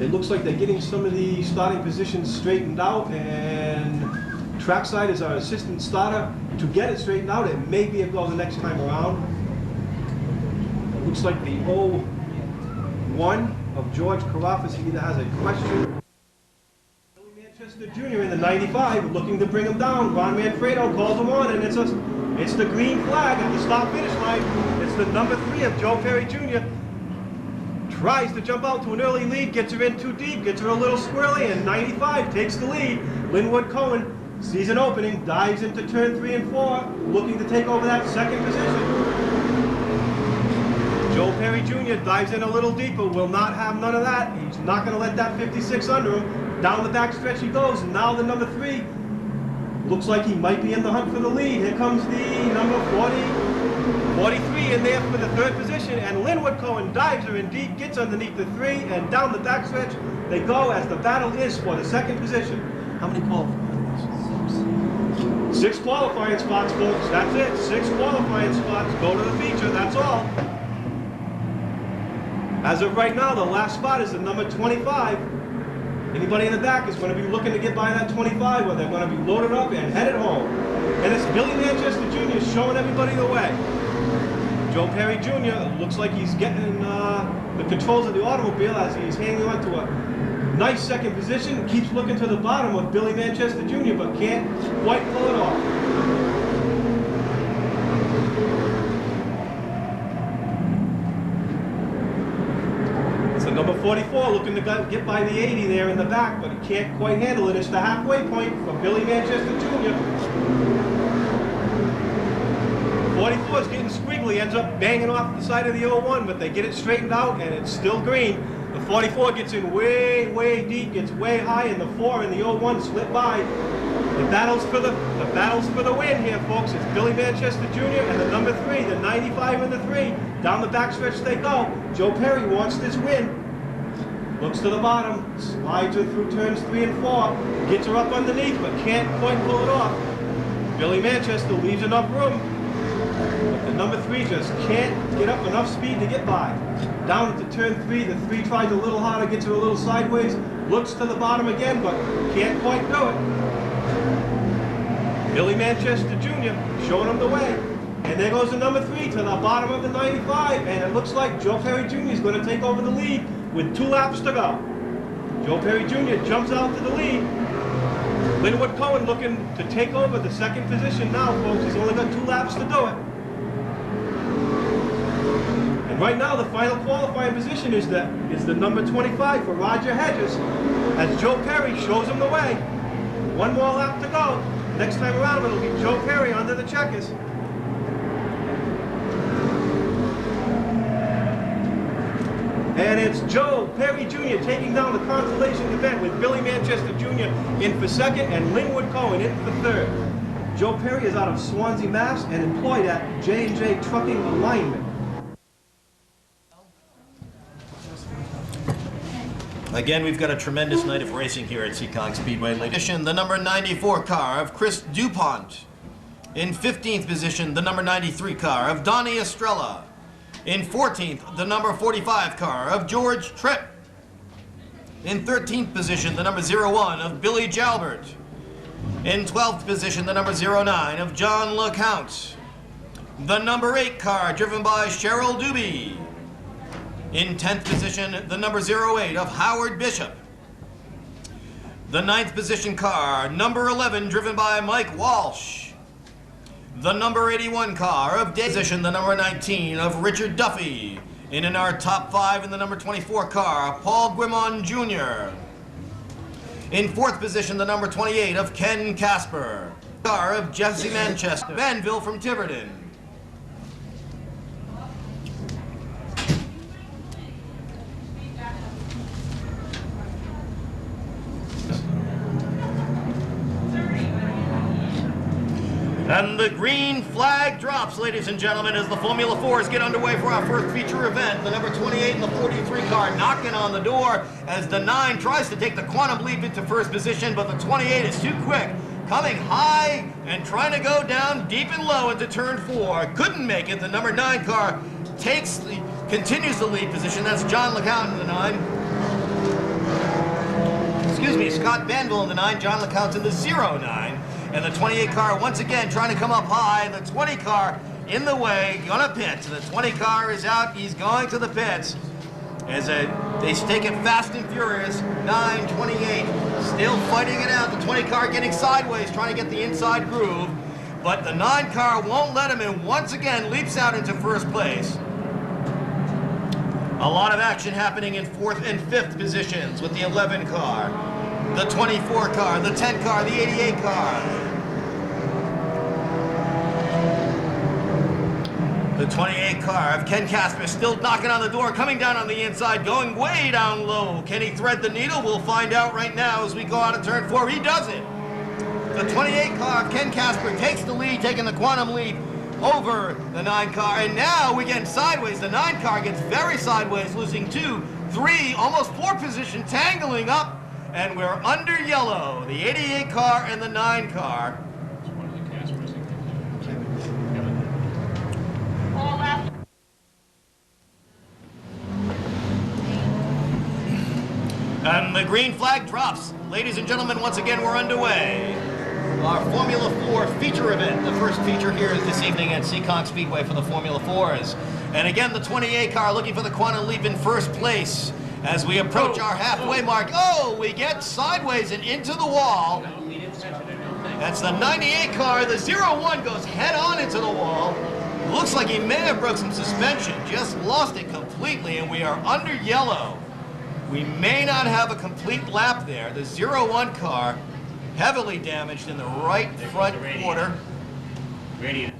It looks like they're getting some of the starting positions straightened out, and trackside is our assistant starter to get it straightened out. It may be a go the next time around. It looks like the 01 of George Carafas either has a question. Billy Manchester Jr. in the 95 looking to bring him down. Ron Manfredo calls him on, and it's the green flag at the stop-finish line. It's the number 3 of Joe Perry Jr. Tries to jump out to an early lead, gets her in too deep, gets her a little squirrely, and 95 takes the lead. Linwood Cohen sees an opening, dives into turn 3 and 4, looking to take over that second position. Joe Perry Jr. dives in a little deeper, will not have none of that. He's not going to let that 56 under him. Down the back stretch he goes, and now the number 3 looks like he might be in the hunt for the lead. Here comes the number 43 in there for the third position, and Linwood Cohen dives her in deep, gets underneath the 3, and down the backstretch they go as the battle is for the second position. How many qualifying spots? 6 qualifying spots, folks. That's it. 6 qualifying spots. Go to the feature. That's all. As of right now, the last spot is the number 25. Anybody in the back is going to be looking to get by that 25, or they're going to be loaded up and headed home. And it's Billy Manchester Jr. showing everybody the way. Joe Perry Jr. looks like he's getting the controls of the automobile as he's hanging on to a nice second position. Keeps looking to the bottom of Billy Manchester Jr., but can't quite pull it off. So number 44 looking to get by the 80 there in the back, but he can't quite handle it. It's the halfway point for Billy Manchester Jr. 44 is getting squiggly, ends up banging off the side of the 01, but they get it straightened out and it's still green. The 44 gets in way, way deep, gets way high, and the 4 and the 01 slip by. The battle's for the win here, folks. It's Billy Manchester Jr. and the number 3, the 95 and the 3. Down the backstretch they go. Joe Perry wants this win. Looks to the bottom, slides her through turns 3 and 4, gets her up underneath, but can't quite pull it off. Billy Manchester leaves enough room. But the number 3 just can't get up enough speed to get by. Down to turn 3, the 3 tries a little harder, gets her a little sideways, looks to the bottom again, but can't quite do it. Billy Manchester Jr. showing him the way. And there goes the number 3 to the bottom of the 95, and it looks like Joe Perry Jr. is going to take over the lead with 2 laps to go. Joe Perry Jr. jumps out to the lead. Linwood Cohen looking to take over the second position now, folks. He's only got 2 laps to do it. And right now, the final qualifying position is the number 25 for Roger Hedges, as Joe Perry shows him the way. 1 more lap to go. Next time around, it'll be Joe Perry under the checkers. And it's Joe Perry Jr. taking down the consolation event with Billy Manchester Jr. in for second and Linwood Cohen in for third. Joe Perry is out of Swansea, Mass. and employed at J&J Trucking Alignment. Again, we've got a tremendous night of racing here at Seekonk Speedway. In addition, the number 94 car of Chris DuPont. In 15th position, the number 93 car of Donnie Estrella. In 14th, the number 45 car of George Tripp. In 13th position, the number 01 of Billy Jalbert. In 12th position, the number 09 of John LeCount. The number 8 car driven by Cheryl Doobie. In 10th position, the number 08 of Howard Bishop. The 9th position car, number 11, driven by Mike Walsh. The number 81 car of position, the number 19 of Richard Duffy. And in our top 5 in the number 24 car, Paul Guimond Jr. In 4th position, the number 28 of Ken Casper. Car of Jesse Manchester, Vanville from Tiverton. And the green flag drops, ladies and gentlemen, as the Formula 4s get underway for our first feature event. The number 28 and the 43 car knocking on the door as the 9 tries to take the quantum leap into first position, but the 28 is too quick. Coming high and trying to go down deep and low into turn 4. Couldn't make it. The number 9 car continues the lead position. That's John LeCount in the 9. Excuse me, Scott Banville in the 9. John LeCount in the 09. And the 28 car once again trying to come up high. The 20 car in the way, gonna pit. So the 20 car is out. He's going to the pits. As they take it fast and furious. 9, 28, still fighting it out. The 20 car getting sideways, trying to get the inside groove. But the 9 car won't let him and once again leaps out into first place. A lot of action happening in 4th and 5th positions with the 11 car, the 24 car, the 10 car, the 88 car. The 28 car of Ken Casper still knocking on the door, coming down on the inside, going way down low. Can he thread the needle? We'll find out right now as we go out of turn 4. He does it. The 28 car of Ken Casper takes the lead, taking the quantum lead over the 9 car, and now we get sideways. The 9 car gets very sideways, losing 2, 3, almost 4 position, tangling up, and we're under yellow. The 88 car and the 9 car. And the green flag drops. Ladies and gentlemen, once again, we're underway. Our Formula 4 feature event, the first feature here this evening at Seekonk Speedway for the Formula 4s. And again, the 28 car looking for the quantum leap in first place as we approach our halfway mark. Oh, we get sideways and into the wall. That's the 98 car. The 01 goes head on into the wall. Looks like he may have broke some suspension, just lost it completely, and we are under yellow. We may not have a complete lap there. The 01 car heavily damaged in the right front quarter. And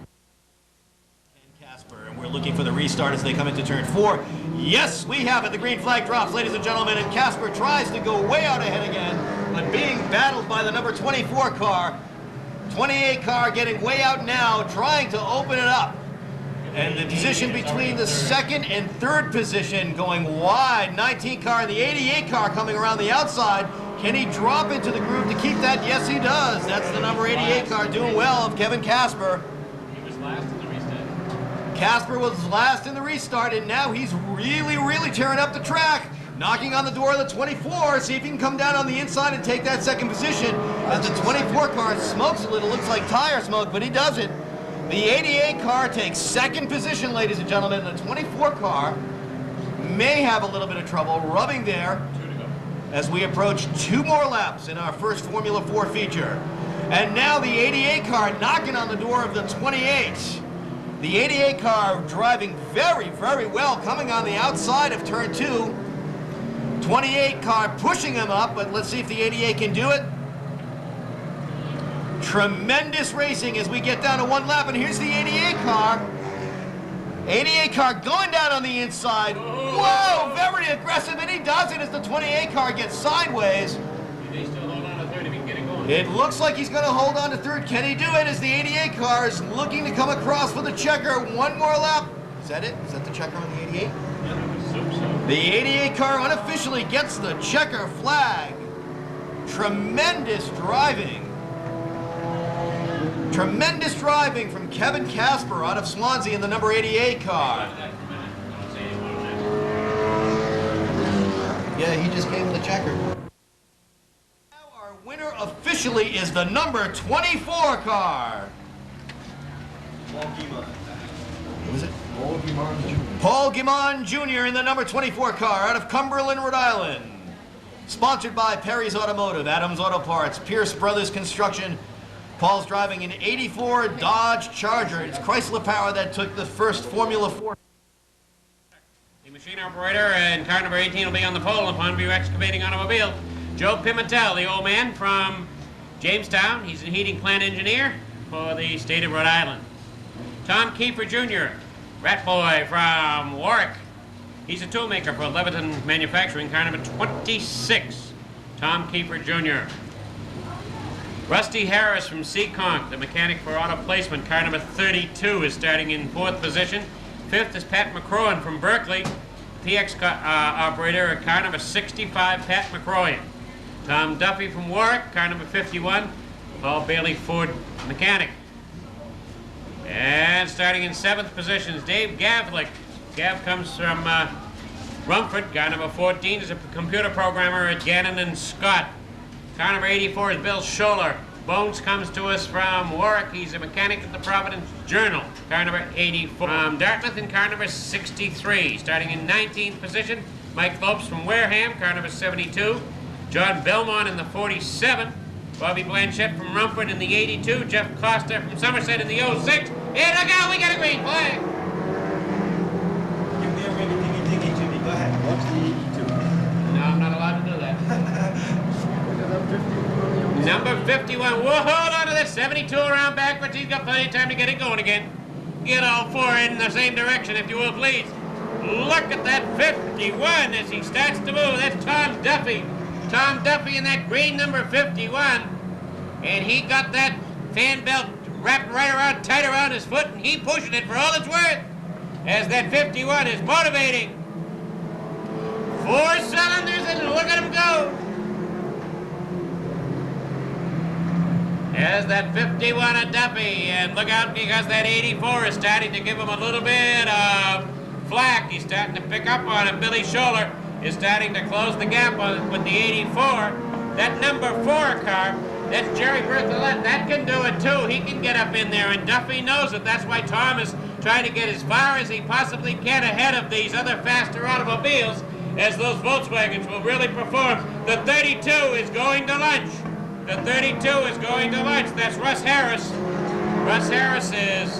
Casper, and we're looking for the restart as they come into turn 4. Yes, we have it. The green flag drops, ladies and gentlemen, and Casper tries to go way out ahead again, but being battled by the number 24 car. 28 car getting way out now, trying to open it up. And the position between the 2nd and 3rd position going wide. 19 car and the 88 car coming around the outside. Can he drop into the groove to keep that? Yes, he does. That's the number 88 car doing well of Kevin Casper. He was last in the restart. Casper was last in the restart, and now he's really tearing up the track. Knocking on the door of the 24, see if he can come down on the inside and take that 2nd position. As the 24 car smokes a little, looks like tire smoke, but he doesn't. The 88 car takes 2nd position, ladies and gentlemen. The 24 car may have a little bit of trouble rubbing there as we approach 2 more laps in our first Formula 4 feature. And now the 88 car knocking on the door of the 28. The 88 car driving very well, coming on the outside of turn 2. 28 car pushing him up, but let's see if the 88 can do it. Tremendous racing as we get down to 1 lap, and here's the 88 car. 88 car going down on the inside. Whoa, very aggressive, and he does it as the 28 car gets sideways. They still hold on to 3rd if he can get it going. It looks like he's going to hold on to 3rd. Can he do it as the 88 car is looking to come across for the checker? 1 more lap. Is that it? Is that the checker on the 88? Yeah, the 88 car unofficially gets the checker flag. Tremendous driving. Tremendous driving from Kevin Casper out of Swansea in the number 88 car. Yeah, he just gave him the checker. Now our winner officially is the number 24 car. What was it? Paul Guimond Jr. in the number 24 car out of Cumberland, Rhode Island. Sponsored by Perry's Automotive, Adams Auto Parts, Pierce Brothers Construction. Paul's driving an 84 Dodge Charger. It's Chrysler Power that took the first Formula 4. The machine operator and car number 18 will be on the pole upon view excavating automobile. Joe Pimentel, the old man from Jamestown. He's a heating plant engineer for the state of Rhode Island. Tom Kiefer Jr., rat boy from Warwick. He's a toolmaker for Leviton Manufacturing, car number 26. Tom Kiefer Jr. Rusty Harris from Seekonk, the mechanic for auto placement, car number 32, is starting in 4th position. 5th is Pat McCrohan from Berkeley, PX operator, car number 65, Pat McCrohan. Tom Duffy from Warwick, car number 51, Paul Bailey Ford mechanic. And starting in 7th position is Dave Gavlik. Gav comes from Rumford, car number 14 is a computer programmer at Gannon and Scott. Car number 84 is Bill Scholler. Bones comes to us from Warwick. He's a mechanic at the Providence Journal. Car number 84. From Dartmouth in car number 63. Starting in 19th position, Mike Lopes from Wareham, car number 72. John Belmont in the 47. Bobby Blanchett from Rumford in the 82. Jeff Costa from Somerset in the 06. Hey, look out, we got a green flag. Give me a ringy dingy dingy Jimmy. Go ahead. What's the 82? No, I'm not allowed to do that. Number 51. Whoa, hold on to this. 72 around backwards. He's got plenty of time to get it going again. Get all four in the same direction, if you will, please. Look at that 51 as he starts to move. That's Tom Duffy. Tom Duffy in that green number 51. And he got that fan belt wrapped right around, tight around his foot, and he pushing it for all it's worth. As that 51 is motivating. 4 cylinders, and look at him go. As that 51 of Duffy, and look out because that 84 is starting to give him a little bit of flack. He's starting to pick up on it. Billy Scholler is starting to close the gap with the 84. That number 4 car, that's Jerry Berthollet, that can do it too. He can get up in there, and Duffy knows it. That's why Tom is trying to get as far as he possibly can ahead of these other faster automobiles, as those Volkswagens will really perform. The 32 is going to lunch. The 32 is going to lunch. That's Russ Harris. Russ Harris is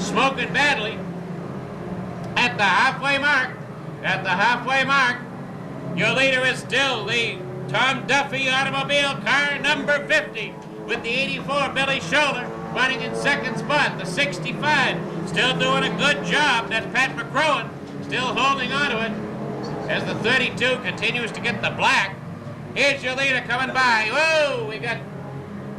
smoking badly at the halfway mark. At the halfway mark, your leader is still the Tom Duffy automobile, car number 50, with the 84 Billy Scholler running in 2nd spot. The 65 still doing a good job. That's Pat McCrohan still holding on to it as the 32 continues to get the black. Here's your leader coming by. Whoa, we got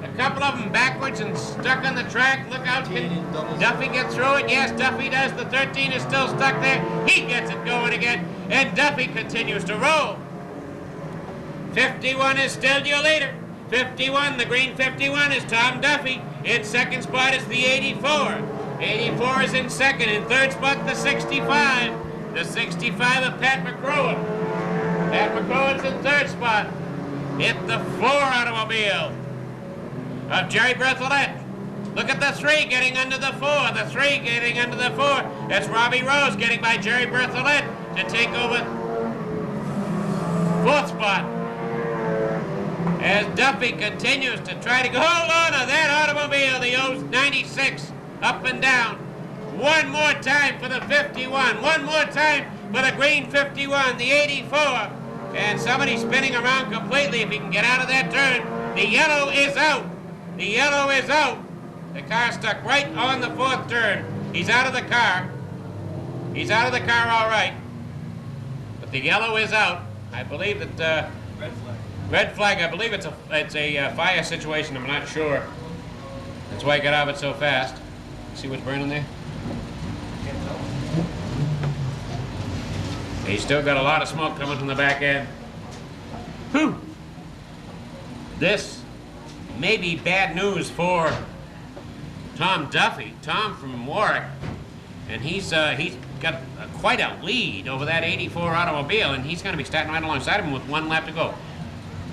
a couple of them backwards and stuck on the track. Look out, can Duffy get through it? Yes, Duffy does. The 13 is still stuck there. He gets it going again, and Duffy continues to roll. 51 is still your leader. 51, the green 51 is Tom Duffy. In 2nd spot is the 84. 84 is in 2nd. In 3rd spot, the 65. The 65 of Pat McCrohan. Pat McCrohan's in 3rd spot. Hit the 4 automobile of Jerry Berthollet. Look at the 3 getting under the 4. The 3 getting under the 4. That's Robbie Rose getting by Jerry Berthollet to take over 4th spot. As Duffy continues to try to hold on to that automobile, the 96 up and down. One more time for the 51. One more time for the green 51, the 84. And somebody's spinning around completely if he can get out of that turn. The yellow is out. The yellow is out. The car stuck right on the 4th turn. He's out of the car. He's out of the car all right. But the yellow is out. I believe that... Red flag. Red flag, I believe it's a fire situation. I'm not sure. That's why I got out of it so fast. See what's burning there? He's still got a lot of smoke coming from the back end. Whew. This may be bad news for Tom Duffy, Tom from Warwick, and he's got quite a lead over that 84 automobile, and he's going to be starting right alongside him with 1 lap to go.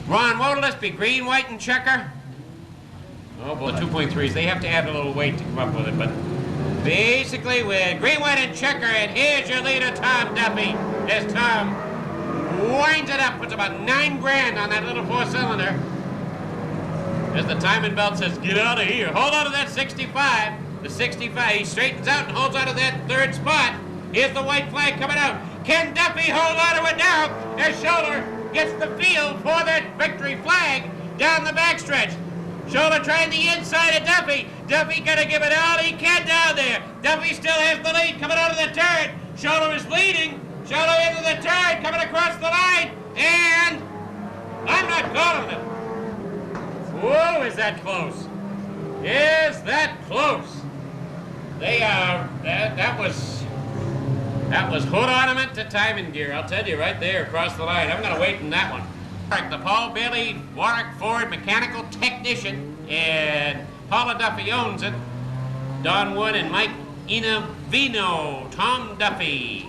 Ron, what'll this be, green, white, and checker? Oh boy, 2.3s. They have to add a little weight to come up with it, but basically with green, white, and checker, and here's your leader, Tom Duffy, as Tom winds it up, puts about 9 grand on that little 4-cylinder. As the timing belt says, get out of here. Hold on to that 65. The 65, he straightens out and holds on to that 3rd spot. Here's the white flag coming out. Can Duffy hold on to it now as Scholler gets the feel for that victory flag down the backstretch? Scholler trying the inside of Duffy. Duffy gonna give it all he can down there. Duffy still has the lead coming out of the turn. Scholler is leading. Scholler into the turn, coming across the line, and I'm not calling it. Whoa, is that close? Is that close? They are, that was hood ornament to timing gear, I'll tell you, right there across the line. I'm gonna wait in that one. The Paul Bailey Warwick Ford mechanical technician, and Paula Duffy owns it. Don Wood and Mike Inavino, Tom Duffy.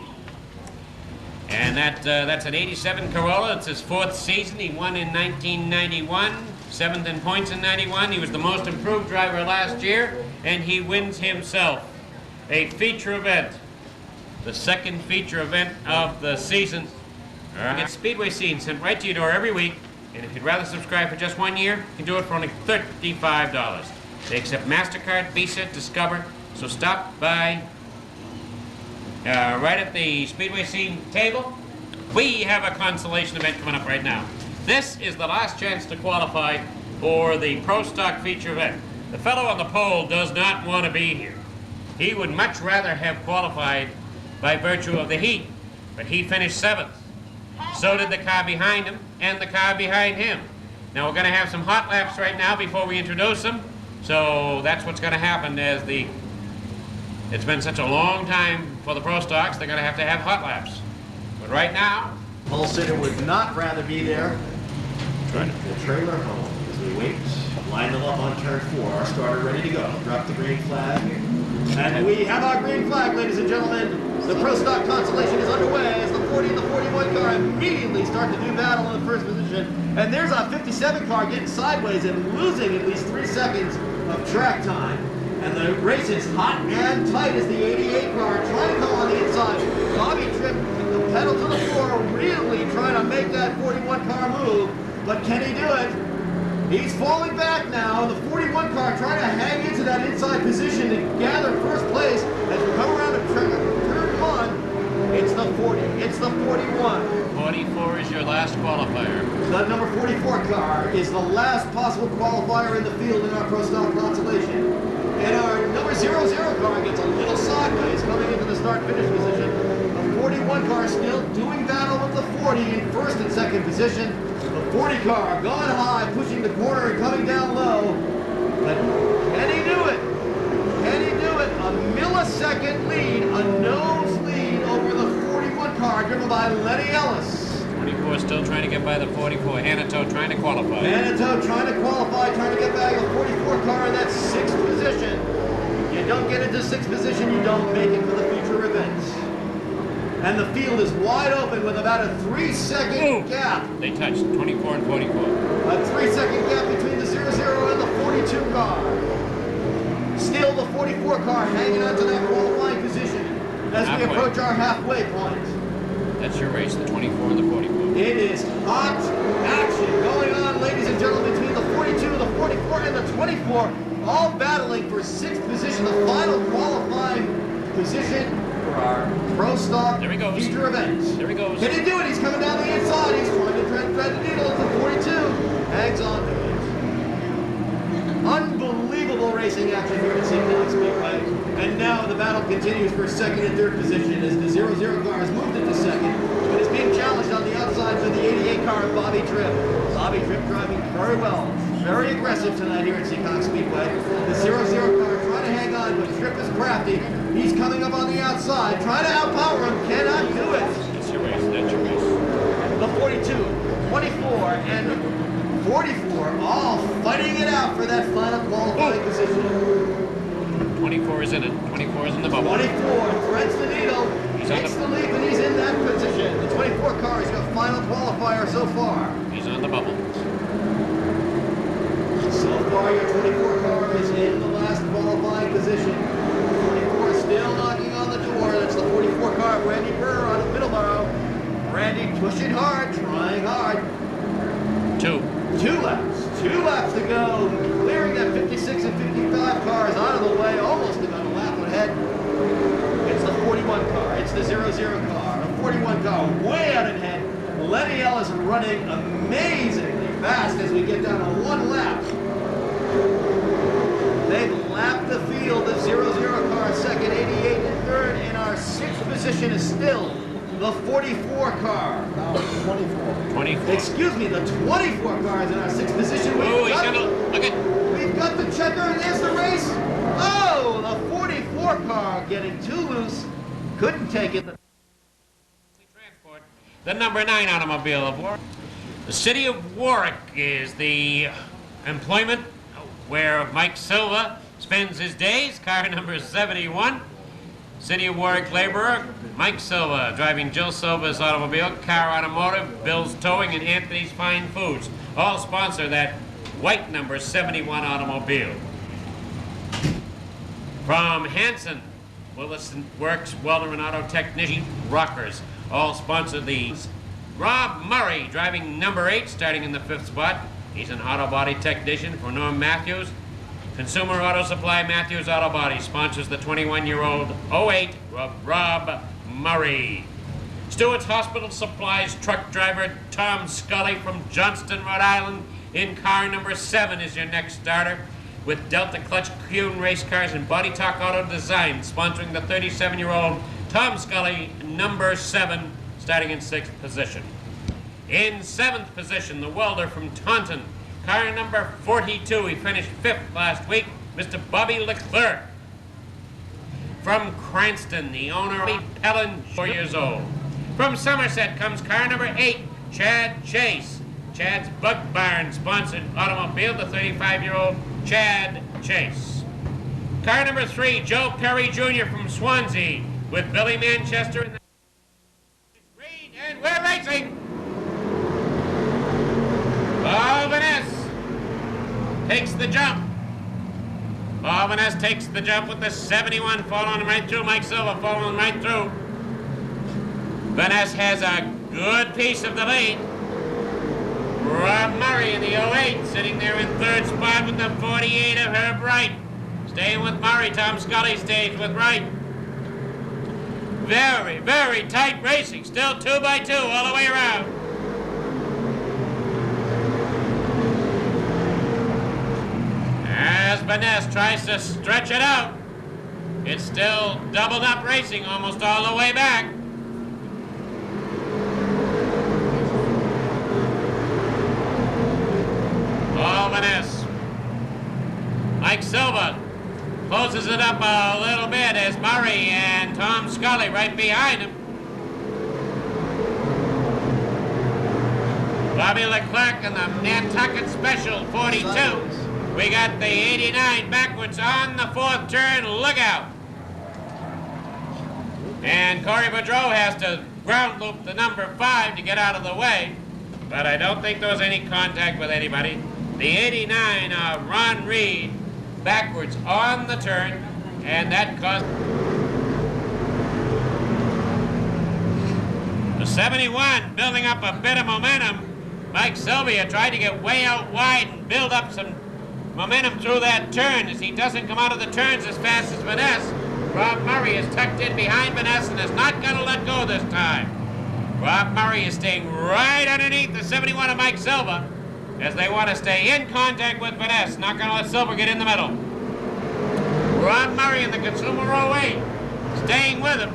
And that's an 87 Corolla. It's his 4th season. He won in 1991, 7th in points in 91. He was the most improved driver last year, and he wins himself a feature event, the 2nd feature event of the season. Get Speedway scenes sent right to your door every week, and if you'd rather subscribe for just 1 year, you can do it for only $35. They accept MasterCard, Visa, Discover, so stop by right at the Speedway scene table. We have a consolation event coming up right now. This is the last chance to qualify for the Pro Stock feature event. The fellow on the pole does not want to be here. He would much rather have qualified by virtue of the heat, but he finished 7th. So did the car behind him and the car behind him. Now we're going to have some hot laps right now before we introduce them. So that's what's going to happen as it's been such a long time for the Pro Stocks, they're going to have hot laps. But right now, Pole sitter would not rather be there. Trying The trailer home as we wait. Line them up on turn 4. Our starter ready to go. Drop the green flag. And we have our green flag, ladies and gentlemen. The Pro Stock consolation is underway as the 40 and the 41 car immediately start to do battle in the 1st position. And there's our 57 car getting sideways and losing at least 3 seconds of track time. And the race is hot and tight as the 88 car trying to come on the inside. Bobby Tripp with the pedal to the floor, really trying to make that 41 car move. But can he do it? He's falling back now. The 41 car trying to hang into that inside position to gather 1st place as we come around to turn 1. It's the 40. It's the 41. 44 is your last qualifier. The number 44 car is the last possible qualifier in the field in our Pro Stock consolation. And our number 00 car gets a little sideways coming into the start-finish position. The 41 car still doing battle with the 40 in 1st and 2nd position. The 40 car going high, pushing the corner and coming down low. But can he do it? Can he do it? A millisecond lead, a nose lead over the 41 car driven by Lenny Ellis. 44 still trying to get by the 44. Hanato trying to qualify. Hanato trying to qualify, trying to get back the 44 car in that 6th position. You don't get into 6th position, you don't make it for the future events. And the field is wide open with about a 3-second gap. They touched 24 and 44. A 3-second gap between the 00 and the 42 car. Still the 44 car hanging on to that qualifying position as we approach our halfway point. That's your race, the 24 and the 44. It is hot action going on, ladies and gentlemen, between the 42, the 44, and the 24, all battling for 6th position, the final qualifying position for our Pro Stock future events. There he goes. Can he do it? He's coming down the inside. He's trying to thread the needle at the 42. Hangs on to it. Unbelievable racing action here at Seekonk Speedway. And now the battle continues for 2nd and 3rd position as the 00 car has moved into 2nd, but is being challenged on the outside for the 88 car of Bobby Tripp. Bobby Tripp driving very well, very aggressive tonight here at Seekonk Speedway. The 00 car trying to hang on, but Tripp is crafty. He's coming up on the outside, trying to outpower him, cannot do it. That's your race, that's your race. The 42, 24, and 44 all fighting it out for that final qualifying position. 24 is in it. 24 is in the bubble. 24 threads the needle, takes the leap, and he's in that position. The 24 car is your final qualifier so far. He's on the bubble. So far, your 24 car is in the last qualifying position. 24 is still knocking on the door. That's the 44 car of Randy Burr out of Middleborough. Randy pushing hard, trying hard. 2 laps. 2 laps to go. Clearing that 56 and 55 cars out of the way. Almost about a lap ahead. It's the 41 car. It's the 00 car. The 41 car way out ahead. Lenny Ellis running amazingly fast as we get down to 1 lap. They've lapped the field. The 00 car 2nd, 88 in 3rd, and our 6th position is still the 44 car. Now 24. 24. Excuse me, the 24 car is in our 6th position. Oh, he's gonna look at. We've got the checker, and there's the race. Oh, the 44 car getting too loose. Couldn't take it. Transport the number 9 automobile of Warwick. The city of Warwick is the employment where Mike Silva spends his days. Car number 71. City of Warwick laborer Mike Silva driving Jill Silva's automobile. Car Automotive, Bill's Towing, and Anthony's Fine Foods all sponsor that white number 71 automobile. From Hanson, Willison Works, welder and auto technician, Rockers, all sponsor these. Rob Murray driving number 8, starting in the 5th spot. He's an auto body technician for Norm Matthews. Consumer Auto Supply Matthews Auto Body sponsors the 21-year-old 08 Rob Murray. Stewart's Hospital Supplies truck driver Tom Scully from Johnston, Rhode Island, in car number 7 is your next starter, with Delta Clutch Kuhn Race Cars and Body Talk Auto Design sponsoring the 37-year-old Tom Scully, number 7, starting in 6th position. In 7th position, the welder from Taunton, car number 42, he finished 5th last week, Mr. Bobby Leclerc. From Cranston, the owner of Ellen, 4 years old. From Somerset comes car number 8, Chad Chase. Chad's Bug Barn sponsored automobile, the 35-year-old Chad Chase. Car number 3, Joe Perry Jr. from Swansea, with Billy Manchester in the green, and we're racing. Paul Vaness takes the jump. Paul Vaness takes the jump with the 71, following right through. Mike Silva following right through. Vaness has a good piece of the lead. Rob Murray in the 08, sitting there in 3rd spot with the 48 of Herb Wright. Staying with Murray, Tom Scully stays with Wright. Very, very tight racing, still 2x2 all the way around. As Vaness tries to stretch it out, it's still doubled up racing almost all the way back. Paul Vaness. Mike Silva closes it up a little bit as Murray and Tom Scully right behind him. Bobby Leclerc and the Nantucket Special 42. We got the 89 backwards on the 4th turn. Look out. And Corey Boudreau has to ground loop the number 5 to get out of the way. But I don't think there was any contact with anybody. The 89, Ron Reed, backwards on the turn, and that cost. The 71 building up a bit of momentum. Mike Sylvia tried to get way out wide and build up some momentum through that turn as he doesn't come out of the turns as fast as Vaness. Rob Murray is tucked in behind Vaness and is not going to let go this time. Rob Murray is staying right underneath the 71 of Mike Silva as they want to stay in contact with Vaness, not going to let Silva get in the middle. Rob Murray in the Consumer 08, staying with him.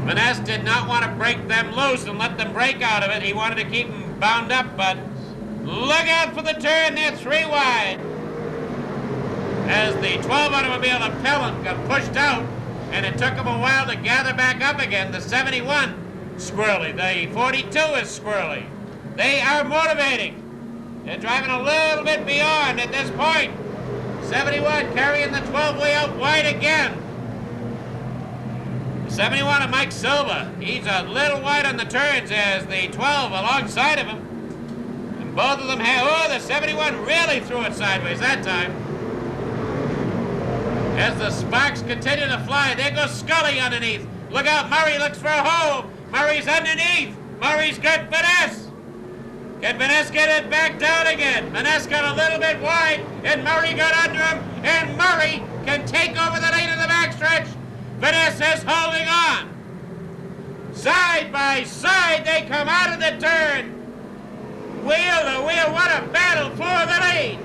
Vaness did not want to break them loose and let them break out of it. He wanted to keep them bound up, but look out for the turn, they're 3 wide. As the 12 automobile Appellant got pushed out, and it took them a while to gather back up again. The 71, squirrely. The 42 is squirrely. They are motivating. They're driving a little bit beyond at this point. 71 carrying the 12 way out wide again. 71 of Mike Silva. He's a little wide on the turns as the 12 alongside of him. And both of them have, oh, the 71 really threw it sideways that time. As the sparks continue to fly, there goes Scully underneath. Look out, Murray looks for a hole. Murray's underneath. Murray's got Vaness. Can Vaness get it back down again? Vaness got a little bit wide, and Murray got under him, and Murray can take over the lane of the backstretch. Vaness is holding on. Side by side, they come out of the turn. Wheel to wheel, what a battle for the lead.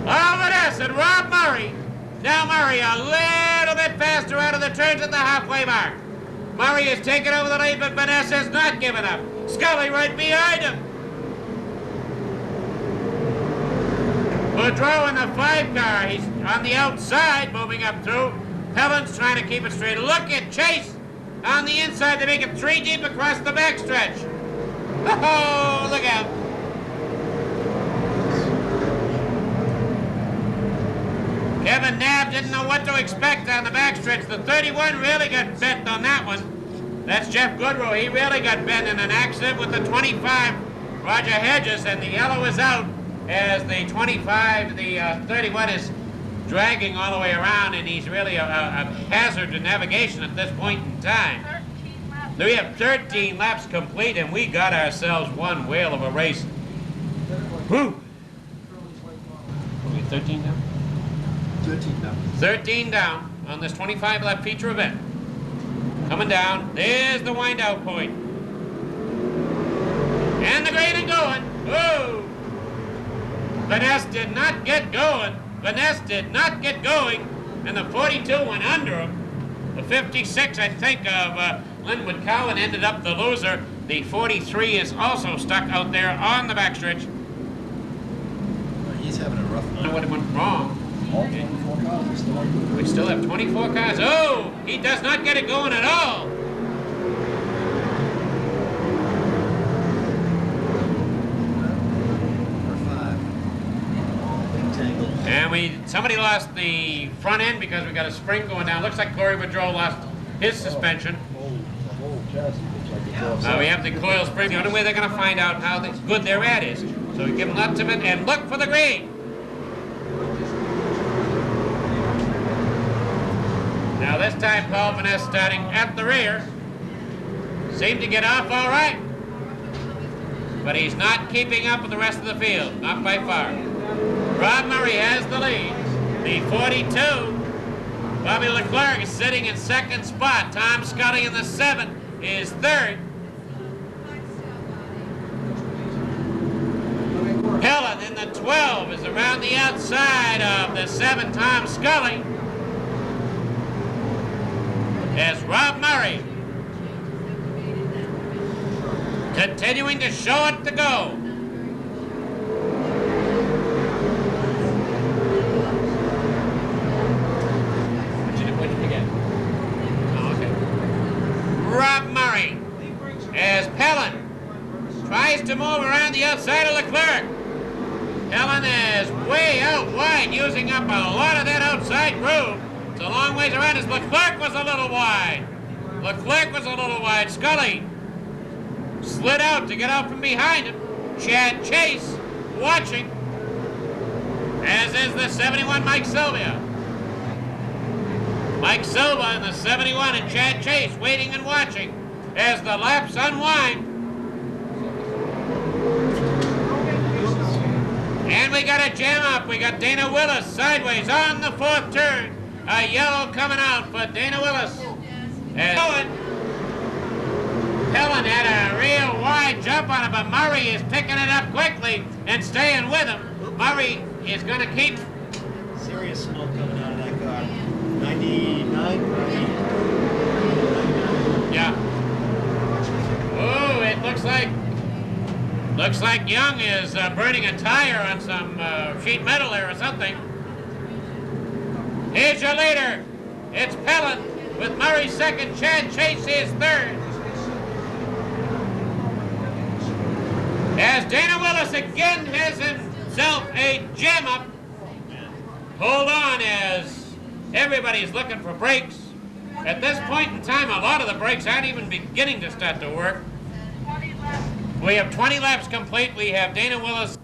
All Vaness and Rob Murray Now Murray a little bit faster out of the turns at the halfway mark. Murray is taking over the lead, but Vanessa's not giving up. Scully right behind him. Boudreau in the 5 car. He's on the outside, moving up through. Pellin's trying to keep it straight. Look at Chase on the inside to make it 3 deep across the backstretch. Oh, look out. Kevin Knapp didn't know what to expect on the backstretch. The 31 really got bent on that one. That's Jeff Goodrow. He really got bent in an accident with the 25, Roger Hedges, and the yellow is out as the 25, the 31 is dragging all the way around, and he's really a hazard to navigation at this point in time. We have 13 laps complete, and we got ourselves one whale of a race. Whew! Are we 13 down? 13 down. 13 down on this 25-lap feature event. Coming down, there's the wind-out point. And the green and going. Whoa! Vanessa did not get going. Vanessa did not get going, and the 42 went under him. The 56, I think, of Linwood Cowan ended up the loser. The 43 is also stuck out there on the backstretch. He's having a rough I don't know night. what went wrong. All 24 cars are still on. We still have 24 cars. Oh, he does not get it going at all. And somebody lost the front end because we got a spring going down. Looks like Corey Boudreau lost his suspension. The whole chassis looks like it's all We have the coil spring. The only way they're going to find out how good their ad is. So we give them lots of it and look for the green. Now this time Paul Vanessa starting at the rear. Seemed to get off all right. But he's not keeping up with the rest of the field. Not by far. Rob Murray has the lead. The 42. Bobby Leclerc is sitting in second spot. Tom Scully in the 7 is third. Helen in the 12 is around the outside of the 7, Tom Scully. As Rob Murray continuing to show it to go. What'd you forget? Oh, okay. Rob Murray as Pellin tries to move around the outside of Leclerc. Pellin is way out wide, using up a lot of that outside groove. It's a long ways around as Leclerc was a little wide. Leclerc was a little wide. Scully slid out to get out from behind him. Chad Chase watching, as is the 71 Mike Sylvia. Mike Silva in the 71 and Chad Chase waiting and watching as the laps unwind. And we got a jam up. We got Dana Willis sideways on the 4th turn. A yellow coming out for Dana Willis. And Helen had a real wide jump on it, but Murray is picking it up quickly and staying with him. Murray is going to keep. Serious smoke coming out of that car. 99? Yeah. Oh, it looks like Young is burning a tire on some sheet metal there or something. Here's your leader. It's Pellin with Murray second. Chad Chase is third. As Dana Willis again has himself a jam up. Hold on as everybody's looking for brakes. At this point in time, a lot of the brakes aren't even beginning to start to work. We have 20 laps complete. We have Dana Willis.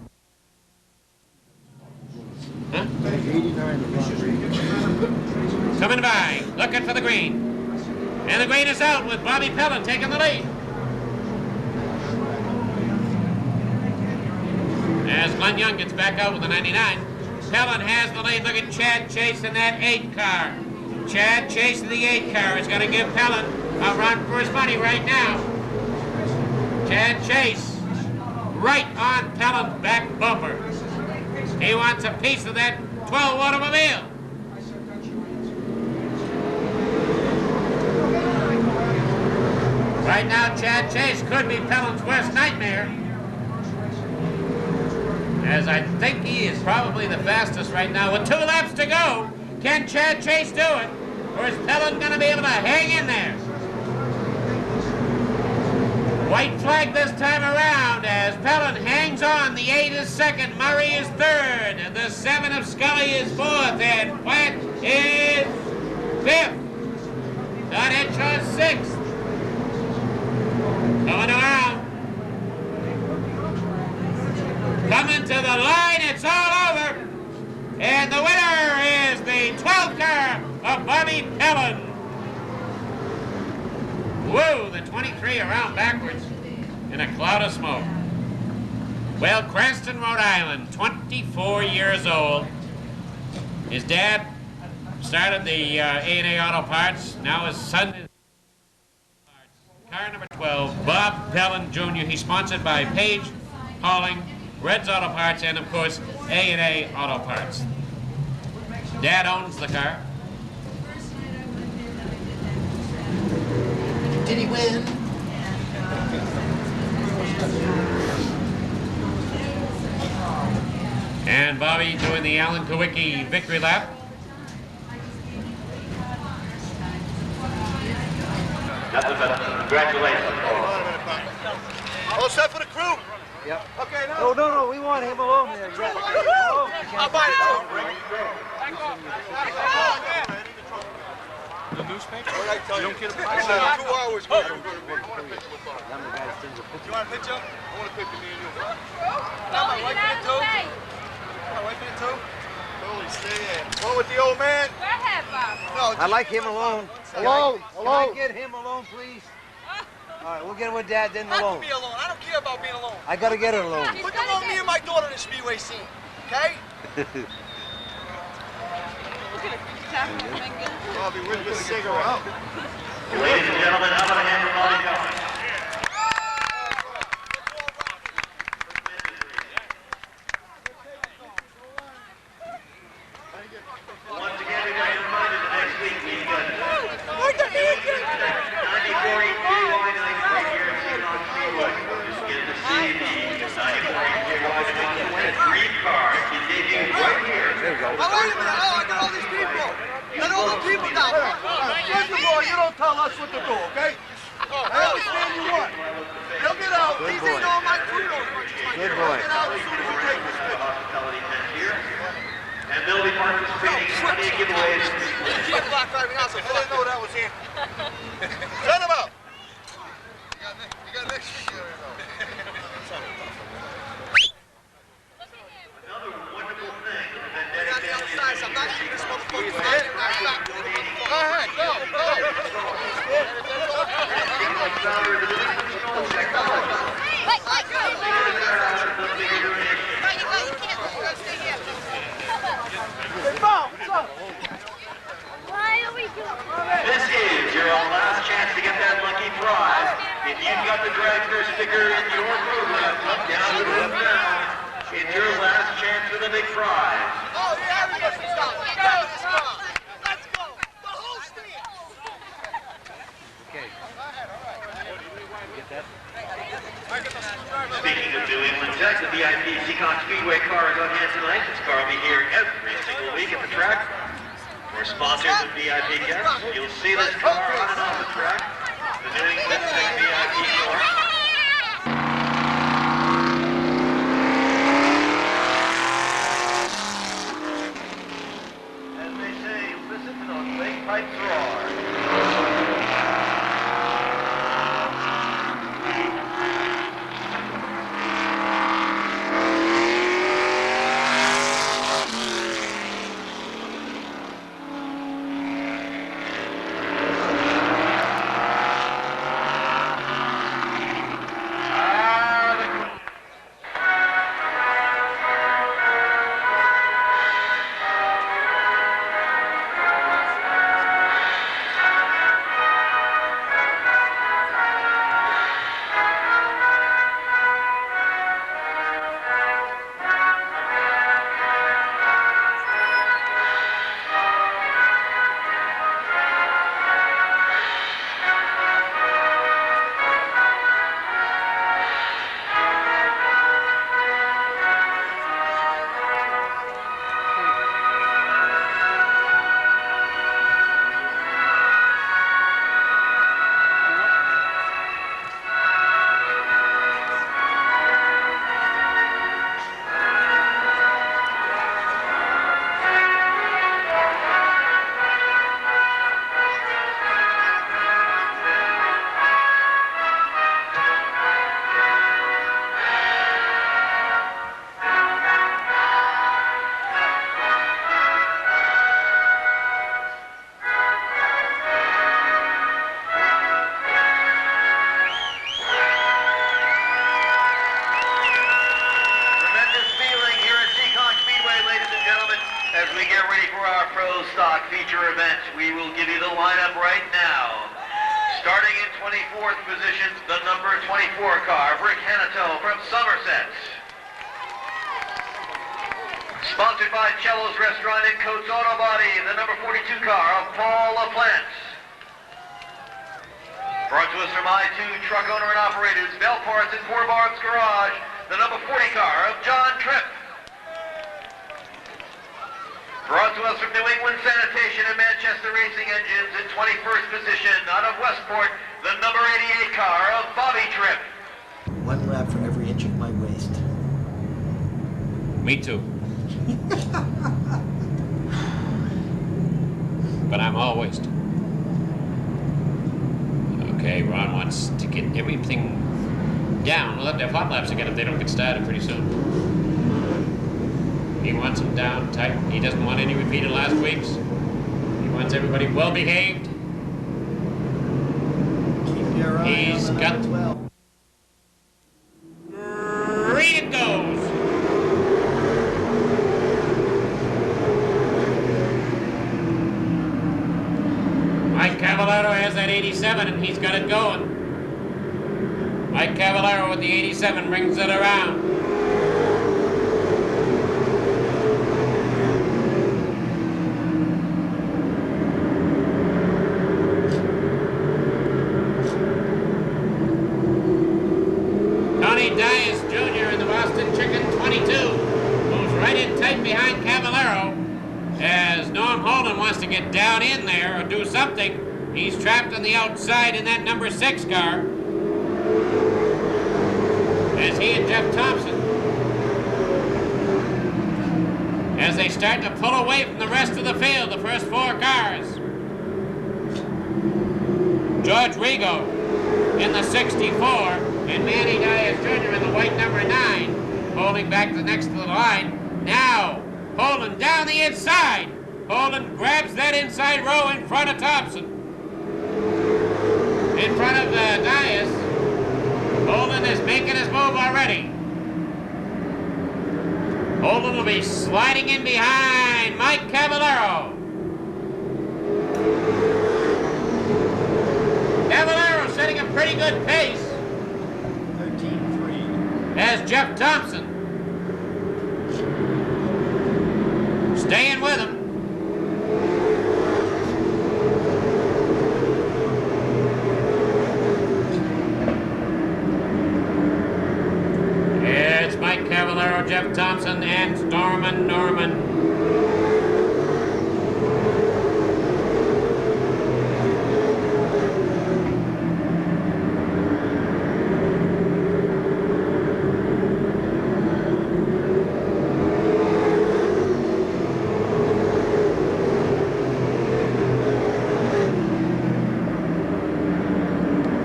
Huh? Coming by, looking for the green. And the green is out with Bobby Pellin taking the lead. As Glenn Young gets back out with the 99. Pellin has the lead. Look at Chad Chase in that 8 car. Chad Chase in the 8 car is going to give Pellin a run for his money right now. Chad Chase right on Pellin's back bumper. He wants a piece of that 12 automobile. Right now, Chad Chase could be Pelham's worst nightmare, as I think he is probably the fastest right now. With 2 laps to go, can Chad Chase do it, or is Pelham going to be able to hang in there? White flag this time around as Pelham hangs on. The 8 is second, Murray is third, and the 7 of Scully is fourth, and Platt is fifth. Don Henshaw is sixth. Coming around. Coming to the line, it's all over. And the winner is the 12th car of Bobby Pelham. Whoa, the 23 around backwards in a cloud of smoke. Well, Cranston, Rhode Island, 24 years old. His dad started the A&A Auto Parts. Now his son is car number 12, Bob Pelham Jr. He's sponsored by Page Hauling, Red's Auto Parts, and of course A&A Auto Parts. Dad owns the car. Did he win? And Bobby doing the Alan Kowicki victory lap. Congratulations. All set for the crew? Yep. Okay, now. No, we want him alone there. I'll buy it to him. The newspaper? What did I tell you? Don't get a picture. 2 hours. You want a picture? I want a picture, me and you. My wife in it too? My wife in it too? Totally, stay in. One with the old man? Go ahead, Bob. No, I like him alone. Alone, Can I get him alone, please? All right, we'll get him with Dad, then I alone. can be alone. I don't care about being alone. I gotta get her alone. Put them on me and my daughter in the speedway scene, okay? Bobby, where's your cigarette? Ladies and gentlemen, how about a hand for Bobby Pelham? Once again, we'd like to remind you that next week we've got 94 right here at Seekonk Speedway. Just get to see the 94 green car. He debuted right here. Oh, wait a minute. Oh, I got all these people. Let all the people down. First of all, you don't tell us what to do, okay? I understand you want. They'll get out. These ain't all my crew. Good boy. Get out as soon as you take this picture. Hospitality tent here. And they'll be participating in many giveaways. You can't block driving out, so I didn't know that was in. Send them out. You got next week here, Another wonderful thing that has been I got the other side, so I'm not leaving this motherfucker. Go ahead, go. Why are we doing This is your last chance to get that lucky prize. If you've got the dragster sticker in your program, come down to the room now. It's your last chance for the big prize. Oh, yeah, everybody's got it. Let's go. Let's go. The whole stand. Okay. Get that? Speaking of New England Tech, the VIP Seekonk Speedway car is on hand tonight. This car will be here every single week at the track. For sponsors and VIP guests, you'll see this car on and off the track. The New England Tech VIP car. As they say, listen to those big pipes roar. feature event. We will give you the lineup right now. Starting in 24th position, the number 24 car, Rick Hannato from Somerset. Sponsored by Cello's Restaurant and Coates Auto Body, the number 42 car of Paul LaPlante. Brought to us from I-2 Truck Owner and Operators, Bell Parts and Four Barb's Garage, the number 40 car of John Tripp. Brought to us from New England Sanitation and Manchester Racing Engines in 21st position out of Westport, the number 88 car of Bobby Tripp. One lap from every inch of my waist. Me too. But I'm all waste. Okay, Ron wants to get everything down. We'll have to have hot laps again if they don't get started pretty soon. He wants them down tight. He doesn't want any repeated last weeks. He wants everybody well behaved. Keep your eye He's on the got number 12. Three it goes. Mike Cavallaro has that 87 and he's got it going. Mike Cavallaro with the 87 brings it around. Tony Dias Jr. in the Boston Chicken 22 moves right in tight behind Cavallaro as Norm Holden wants to get down in there or do something. He's trapped on the outside in that number 6 car as he and Jeff Thompson, as they start to pull away from the rest of the field, the first 4 cars. George Rigo in the 64 and Manny Dias Jr. in the white number 9 holding back the next to the line. Now Holden down the inside. Holden grabs that inside row in front of Thompson. In front of Dias. Holden is making his move already. Holden will be sliding in behind Mike Cavallaro. Cavallaro setting a pretty good pace. 13-3. As Jeff Thompson staying with him. It's Mike Cavallaro, Jeff Thompson, and Norman Norman.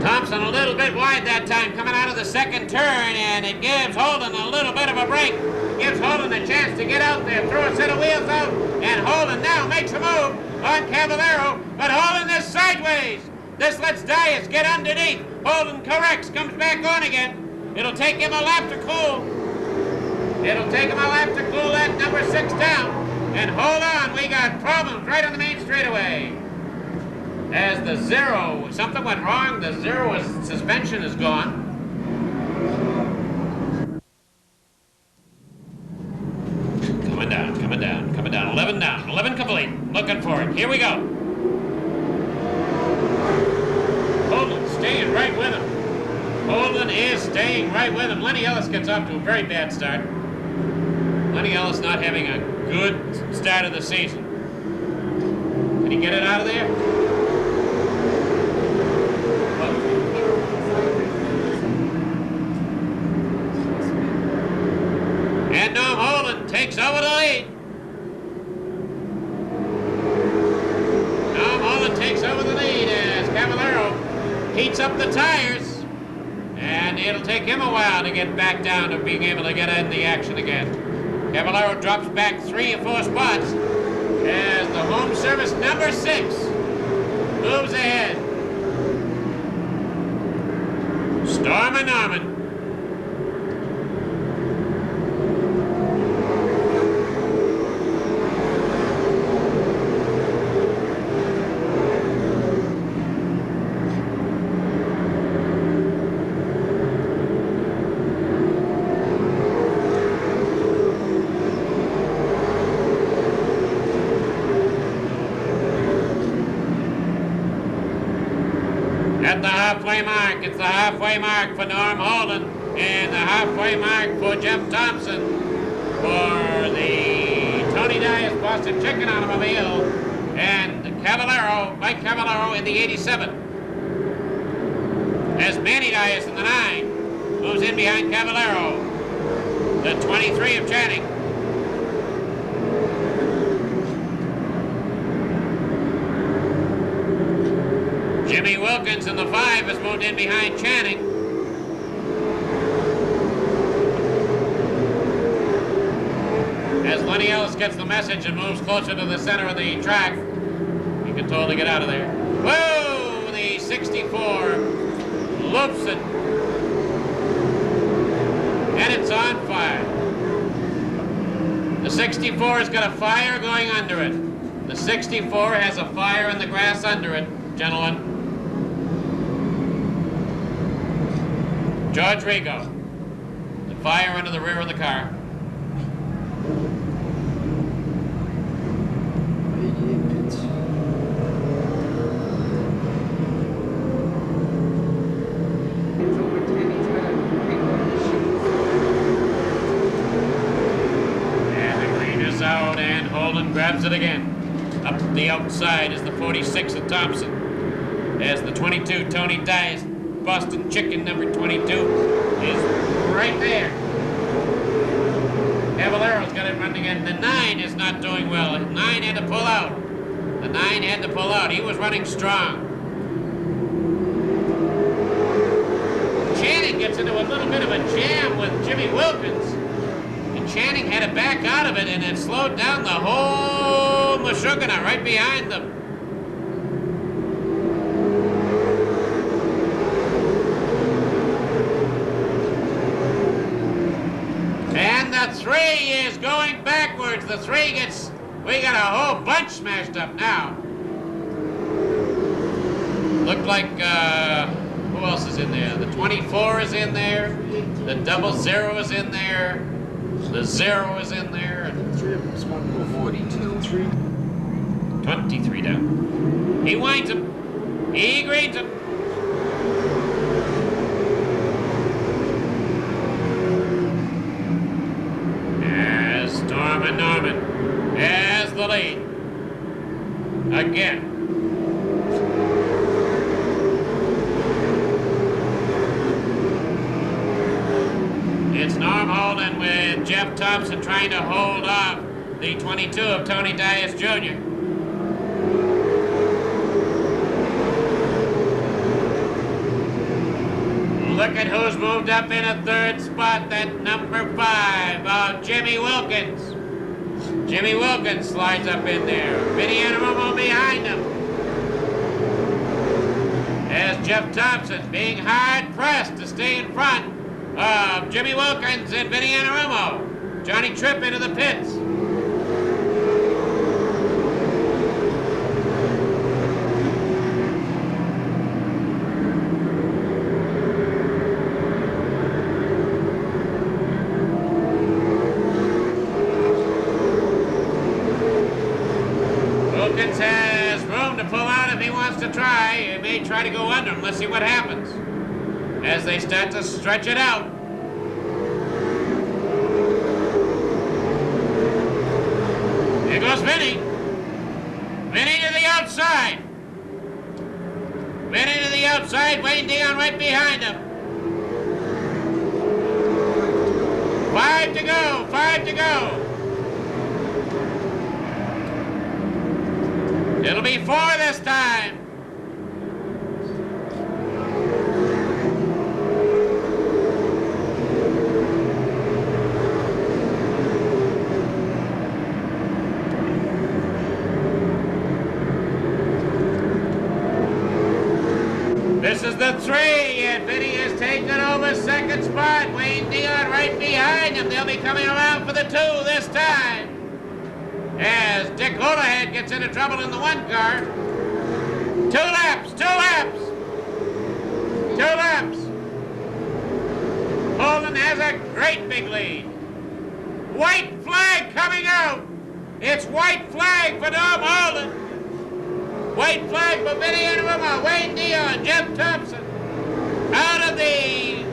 Thompson a little bit wide that time coming out of the second turn, and it gives Holden a little bit of a break. Gives Holden a chance to get out there, throw a set of wheels out, and Holden now makes a move on Cavallaro, but Holden is sideways. This lets Dias get underneath. Holden corrects, comes back on again. It'll take him a lap to cool. It'll take him a lap to cool that number 6 down. And hold on, we got problems right on the main straightaway. As the 0, something went wrong, the 0 suspension is gone. Coming down, coming down, coming down. 11 down, 11 complete. Looking for it. Here we go. Holden staying right with him. Holden is staying right with him. Lenny Ellis gets off to a very bad start. Lenny Ellis not having a good start of the season. Can he get it out of there? And Norm Holden takes over the lead. Norm Holden takes over the lead as Cavallaro heats up the tires. And it'll take him a while to get back down to being able to get in the action again. Cavallaro drops back 3 or 4 spots as the home service number 6 moves ahead. Stormin' Norman. At the halfway mark, it's the halfway mark for Norm Holden and the halfway mark for Jeff Thompson for the Tony Dias Boston Chicken automobile and Cavallero, Mike Cavallero in the 87. As Manny Dias in the 9 moves in behind Cavallero, the 23 of Channing. Jimmy Wilkins in the 5 has moved in behind Channing. As Lenny Ellis gets the message and moves closer to the center of the track, he can totally get out of there. Whoa! The 64 loops it. And it's on fire. The 64 has got a fire going under it. The 64 has a fire in the grass under it, gentlemen. George Rigo, the fire under the rear of the car. And the green is out and Holden grabs it again. Up the outside is the 46 of Thompson. As the 22, Tony Dias Boston Chicken number 22 is right there. Cavallero's got it running in. The 9 is not doing well. 9 had to pull out. The 9 had to pull out. He was running strong. Channing gets into a little bit of a jam with Jimmy Wilkins. And Channing had to back out of it and it slowed down the whole Meshuggah right behind them. The 3 is going backwards. The 3 gets, we got a whole bunch smashed up now. Looked like, who else is in there? The 24 is in there. The 00 is in there. The 0 is in there. And 3 of them spun 42. 23 down. He winds him. He greens him. Norman has the lead. Again. It's Norm Holden with Jeff Thompson trying to hold off the 22 of Tony Dias Jr. Look at who's moved up in a 3rd spot. That number 5 of Jimmy Wilkins. Jimmy Wilkins slides up in there. Vinny Anarumo behind him. As Jeff Thompson being hard pressed to stay in front of Jimmy Wilkins and Vinny Anarumo. Johnny Tripp into the pits. Wilkins has room to pull out if he wants to try. He may try to go under him. Let's see what happens as they start to stretch it out. Here goes Vinny. Vinny to the outside. Vinny to the outside. Wayne Dion right behind him. 5 to go. 5 to go. It'll be 4 this time. This is the 3, and Vinny has taken over 2nd spot. Wayne Dion right behind him. They'll be coming around for the 2 this time. As Dick Houlihan gets into trouble in the 1 car. 2 laps, 2 laps. 2 laps. Holden has a great big lead. White flag coming out. It's white flag for Norm Holden. White flag for Vinny Anarumo. Wayne Dion, Jeff Thompson. Out of the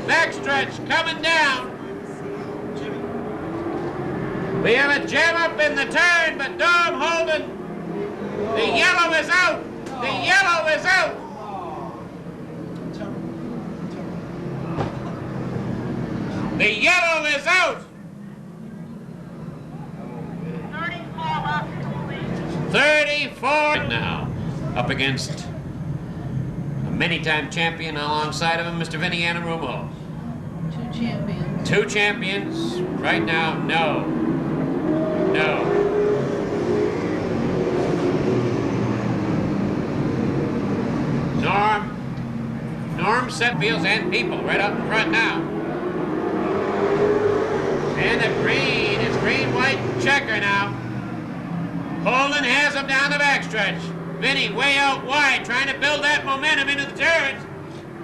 backstretch, coming down. We have a jam up in the turn, but Dom Holden. The yellow is out. The yellow is out. The yellow is out. 34 now, up against a many-time champion alongside of him, Mr. Vinny Anarumo. Two champions. Two champions right now. No. Norm Setfields and people right up in front now. And the green is green-white checker now. Holden has him down the backstretch. Vinny way out wide, trying to build that momentum into the turns.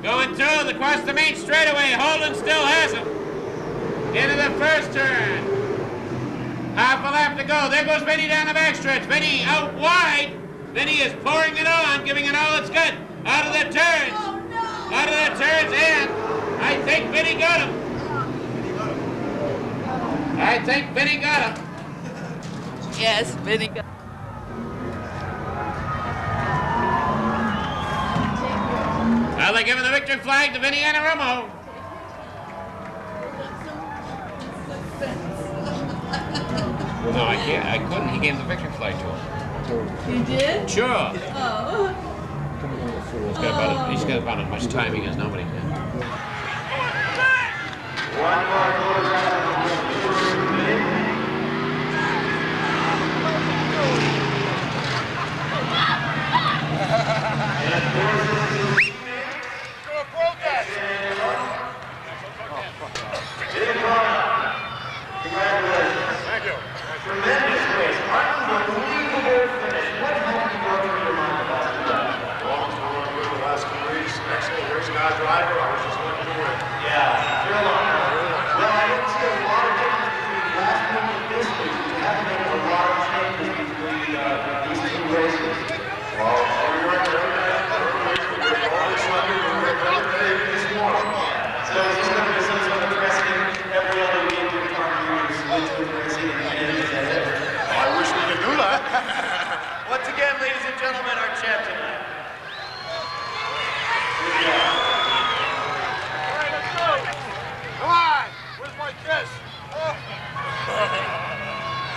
Going through across the main straightaway. Holden still has him. Into the first turn. Half a lap to go. There goes Vinny down the backstretch. Vinny out wide. Vinny is pouring it on, giving it all it's got. Out of the turns. Oh, no. Out of the turns, and I think Vinny got him. I think Vinny got him. Yes, Vinny got. Now they're giving the victory flag to Vinny Anarumo. Well, no, I can't. I couldn't. He gave the victory flag to him. You did? Sure. Oh. He's got about as much timing as nobody can. One more photograph. Congratulations. Thank you. Tremendous race. Unbelievable finish. What happened to go through your mind about that? Well, it's been really good the last 2 weeks. Excellent race car driver. I was just looking to win. Yeah. Well, I didn't see a lot of difference between last week and this week. You haven't made a lot of changes between these two races. Well, we went all this Sunday. We went every day this morning. So is this going to be some sort of precedent every other week to come here and switch with racing and is that it? I wish we could do that. Once again, ladies and gentlemen, our champ tonight. Come on. Where's my kiss?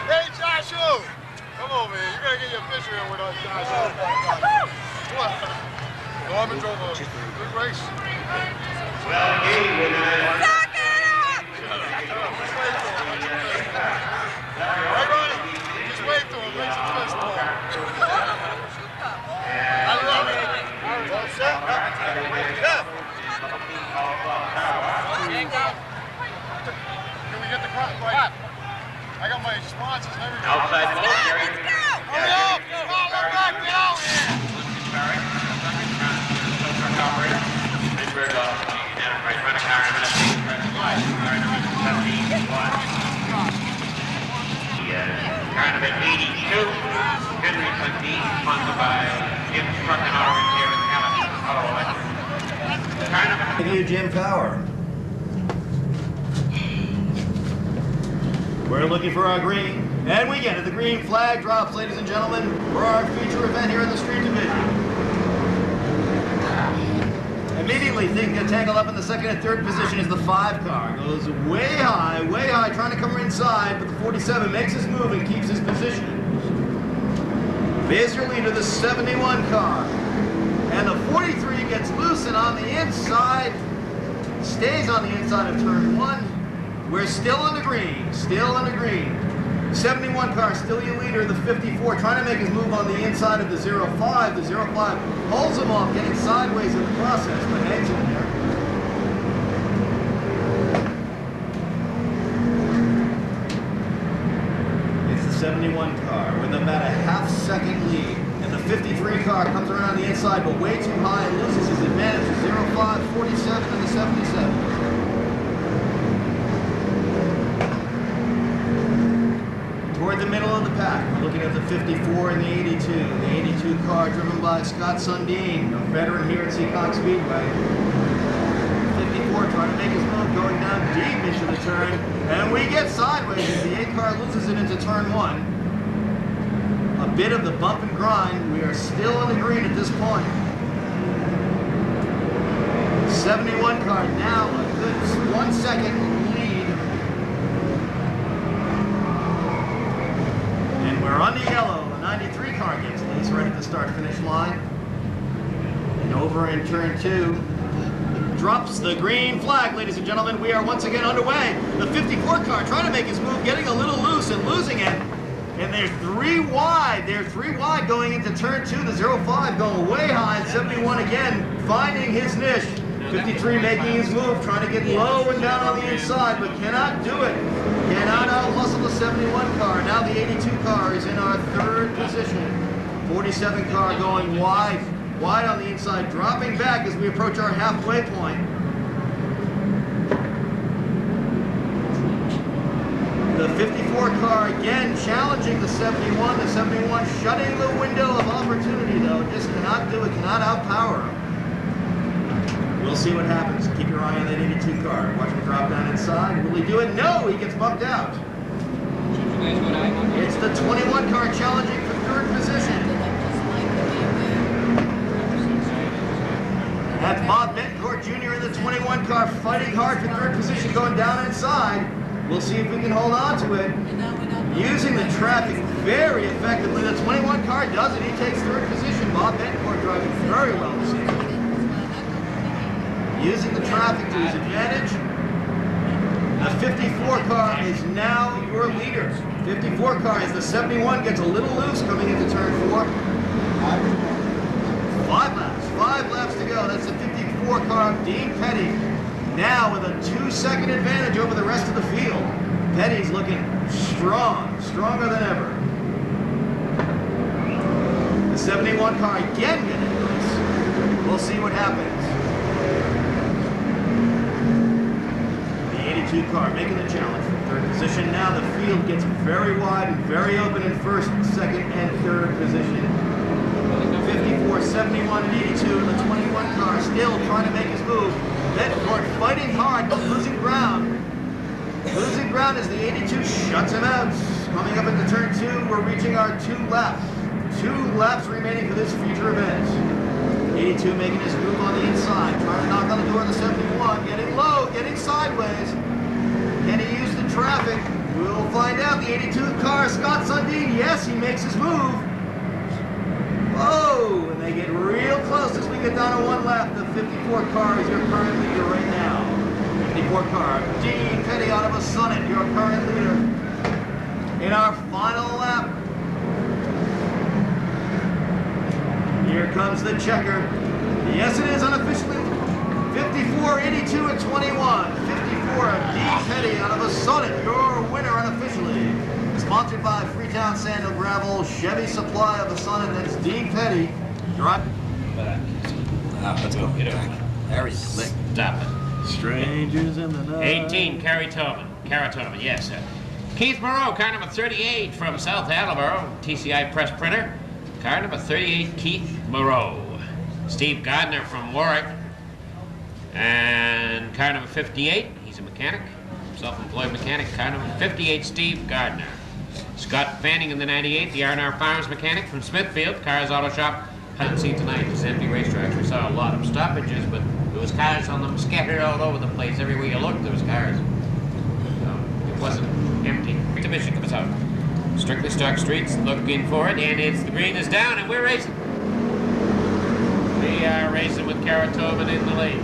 Hey, Joshua. Come over here. You're going to get your picture in with us, Joshua. Come on. Norman drove a good race. Well, Katie, we're going to... Right, Ronnie? Just wave to him. Raise his fist to him. I love it. All set? Yeah. Can we get the crowd? I got my sponsors and everything. Outside mode, Gary. Hurry up! Come on, we're back down here! Tournament 82, Henry Sundin, sponsored by Jim Struckenauer here in California. Tournament. Thank you, Jim Power. We're looking for our green, and we get it. The green flag drops, ladies and gentlemen, for our feature event here in the Street Division. Immediately, things get tangled up in the second and third position is the 5 car. Goes way high, trying to come inside, but the 47 makes his move and keeps his position. There's your leader, the 71 car. And the 43 gets loose and on the inside, stays on the inside of turn 1. We're still on the green, still on the green. 71 car, still your leader, the 54, trying to make his move on the inside of the 05. The 05 holds him off, getting sideways in the process, but hangs in there. It's the 71 car with about a half-second lead. And the 53 car comes around the inside, but way too high and loses his advantage to 05, 47, and the 77. Toward the middle of the pack, we're looking at the 54 and the 82. The 82 82 car driven by Scott Sundin, a veteran here at Seekonk Speedway. 54 trying to make his move, going down deep into the turn, and we get sideways as the 8 car loses it into turn 1. A bit of the bump and grind. We are still on the green at this point. 71 car now a good 1 second lead. And we're on the yellow. The 93 car gets loose right at the start-finish line. And over in turn 2, drops the green flag, ladies and gentlemen. We are once again underway. The 54 car trying to make his move, getting a little loose and losing it. And they're 3 wide. They're 3 wide going into turn 2. The 05 going way high. And 71 again finding his niche. 53 making his move, trying to get low and down on the inside, but cannot do it. Cannot out-hustle the 71 car. Now the 82 car is in our 3rd position. 47 car going wide on the inside, dropping back as we approach our halfway point. The 54 car again challenging the 71. The 71 shutting the window of opportunity though. Just cannot do it, cannot outpower him. We'll see what happens. Keep your eye on that 82 car. Watch him drop down inside. Will he do it? No, he gets bumped out. It's the 21 car challenging for 3rd position. That's Bob Bencourt Jr. in the 21 car fighting hard for 3rd position, going down inside. We'll see if we can hold on to it. Using the traffic very effectively. The 21 car does it. He takes 3rd position. Bob Bencourt driving very well this evening. Using the traffic to his advantage. The 54 car is now your leader. 54 car as the 71 gets a little loose coming into turn 4. 5 laps to go. That's the 54 car of Dean Petty. Now with a 2-second advantage over the rest of the field. Petty's looking strong, stronger than ever. The 71 car again getting loose. We'll see what happens. 82 car making the challenge for 3rd position. Now the field gets very wide and very open in 1st, 2nd, and 3rd position. 54, 71, and 82 in the 21 car still trying to make his move. Bencourt fighting hard but losing ground. Losing ground as the 82 shuts him out. Coming up into turn 2, we're reaching our 2 laps. 2 laps remaining for this future event. 82 making his move on the inside, trying to knock on the door of the 71, getting low, getting sideways. Can he use the traffic? We'll find out. The 82 car, Scott Sundin, yes, he makes his move. Whoa, and they get real close as we get down to 1 lap. The 54 car is your current leader right now. 54 car, Dean Petty out of a Sonnet, your current leader. In our final lap, here comes the checker. Yes, it is unofficially 54, 82, and 21. 54, Dean Petty out of a Sonnet, your winner unofficially. Sponsored by Freetown Sand and Gravel, Chevy Supply of a Sonnet. That's Dean Petty. Drive. Let's go. Get over. Very slick. Stop it. Strangers in the night. 18, Cara Tobin, yes, sir. Keith Moreau, car number 38 from South Attleboro, TCI Press Printer. Car number 38, Keith Moreau. Steve Gardner from Warwick. And car number 58, he's a mechanic, self-employed mechanic. Car number 58, Steve Gardner. Scott Fanning in the 98, the R&R Farms mechanic from Smithfield, Cars Auto Shop. Hadn't seen tonight, it's empty racetracks. We saw a lot of stoppages, but there was cars on them scattered all over the place. Everywhere you looked, there was cars. So it wasn't empty. Division comes out. Strictly stock streets, looking for it, and it's the green is down, and we're racing. We are racing with Cara Tobin in the lead.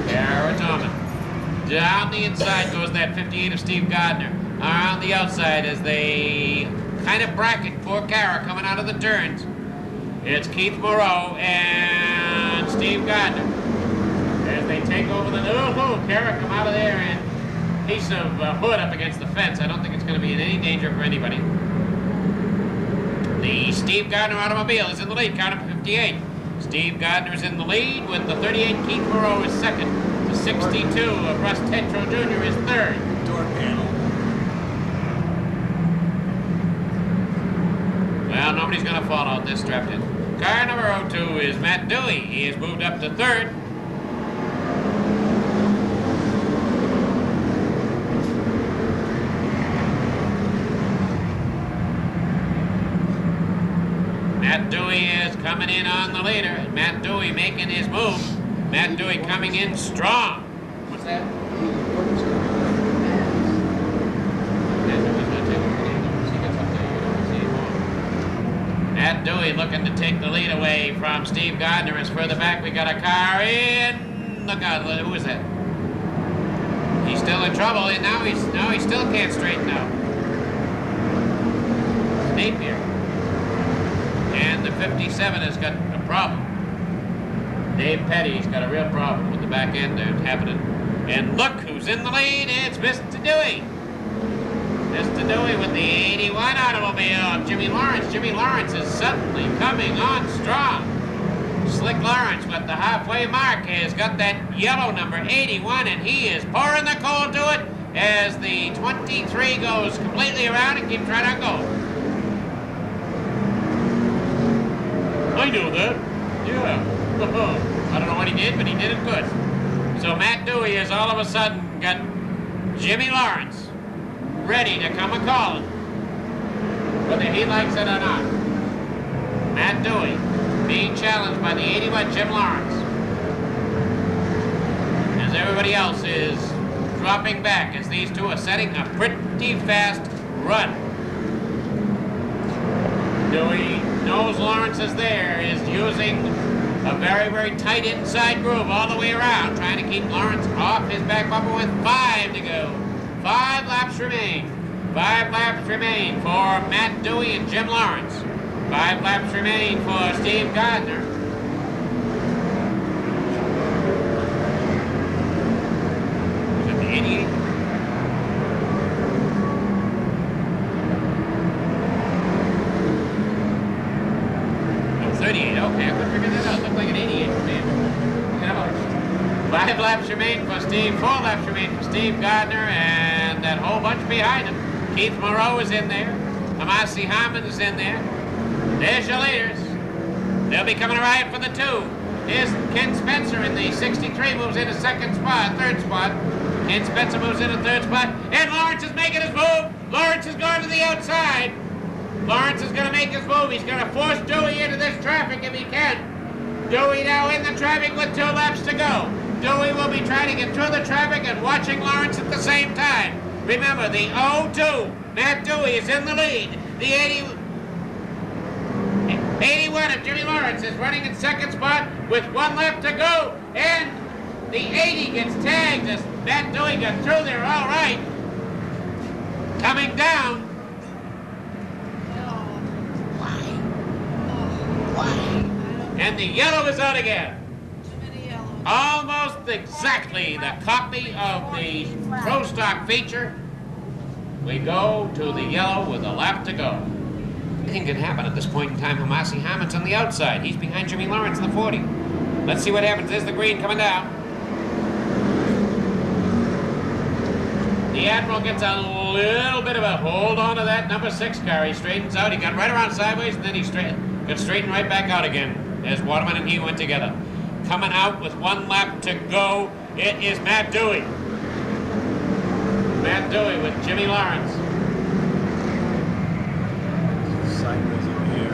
Cara Tobin. Down the inside goes that 58 of Steve Gardner. Around the outside as they kind of bracket for Cara coming out of the turns. It's Keith Moreau and Steve Gardner as they take over the... Oh, Cara come out of there and piece of hood up against the fence. I don't think it's going to be in any danger for anybody. The Steve Gardner automobile is in the lead, car number 58. Steve Gardner is in the lead with the 38. Keith Moreau is second. The 62 of Russ Tetro Jr. is third. Door panel. Well, nobody's going to fall out this strapped in. Car number 02 is Matt Dewey. He has moved up to third. Matt Dewey is coming in on the leader. Matt Dewey making his move. Matt Dewey coming in strong. What's that? Matt Dewey looking to take the lead away from Steve Gardner. As further back, we got a car in. Look out, who is that? He's still in trouble, and now he still can't straighten out. Napier. And the 57 has got a problem. Dave Petty's got a real problem with the back end there happening. And look who's in the lead, it's Mr. Dewey. Mr. Dewey with the 81 automobile of Jimmy Lawrence. Jimmy Lawrence is suddenly coming on strong. Slick Lawrence with the halfway mark has got that yellow number 81, and he is pouring the coal to it as the 23 goes completely around and keeps right on going. I know that. Yeah. I don't know what he did, but he did it good. So Matt Dewey has all of a sudden got Jimmy Lawrence ready to come a-calling, whether he likes it or not. Matt Dewey being challenged by the 81 Jim Lawrence, as everybody else is dropping back as these two are setting a pretty fast run. Dewey knows Lawrence is there, is using a very, very tight inside groove all the way around, trying to keep Lawrence off his back bumper with 5 to go. 5 laps remain. 5 laps remain for Matt Dewey and Jim Lawrence. 5 laps remain for Steve Gardner. Is it the 88? No, 38. Okay, I couldn't figure that out. It looked like an 88 for me. 5 laps remain for Steve, 4 laps remain for Steve Gardner, and that whole bunch behind him. Keith Moreau is in there. Amasi Harmon is in there. There's your leaders. They'll be coming right for the 2. Here's Ken Spencer in the 63, moves into third spot. Ken Spencer moves into third spot, and Lawrence is making his move. Lawrence is going to the outside. Lawrence is going to make his move. He's going to force Dewey into this traffic if he can. Dewey now in the traffic with 2 laps to go. Dewey will be trying to get through the traffic and watching Lawrence at the same time. Remember, the 02, Matt Dewey is in the lead. The 81 of Jimmy Lawrence is running in second spot with 1 lap to go. And the 80 gets tagged as Matt Dewey got through there all right. Coming down. Why? And the yellow is out again. Almost exactly the copy of the Pro Stock feature. We go to the yellow with a lap to go. Anything can happen at this point in time. Amasi Harmon's on the outside. He's behind Jimmy Lawrence in the 40. Let's see what happens. There's the green coming down. The Admiral gets a little bit of a hold on to that number 6 car. He straightens out. He got right around sideways, and then he got straightened right back out again as Waterman and he went together. Coming out with 1 lap to go, it is Matt Dewey. Matt Dewey with Jimmy Lawrence. Sideways over here.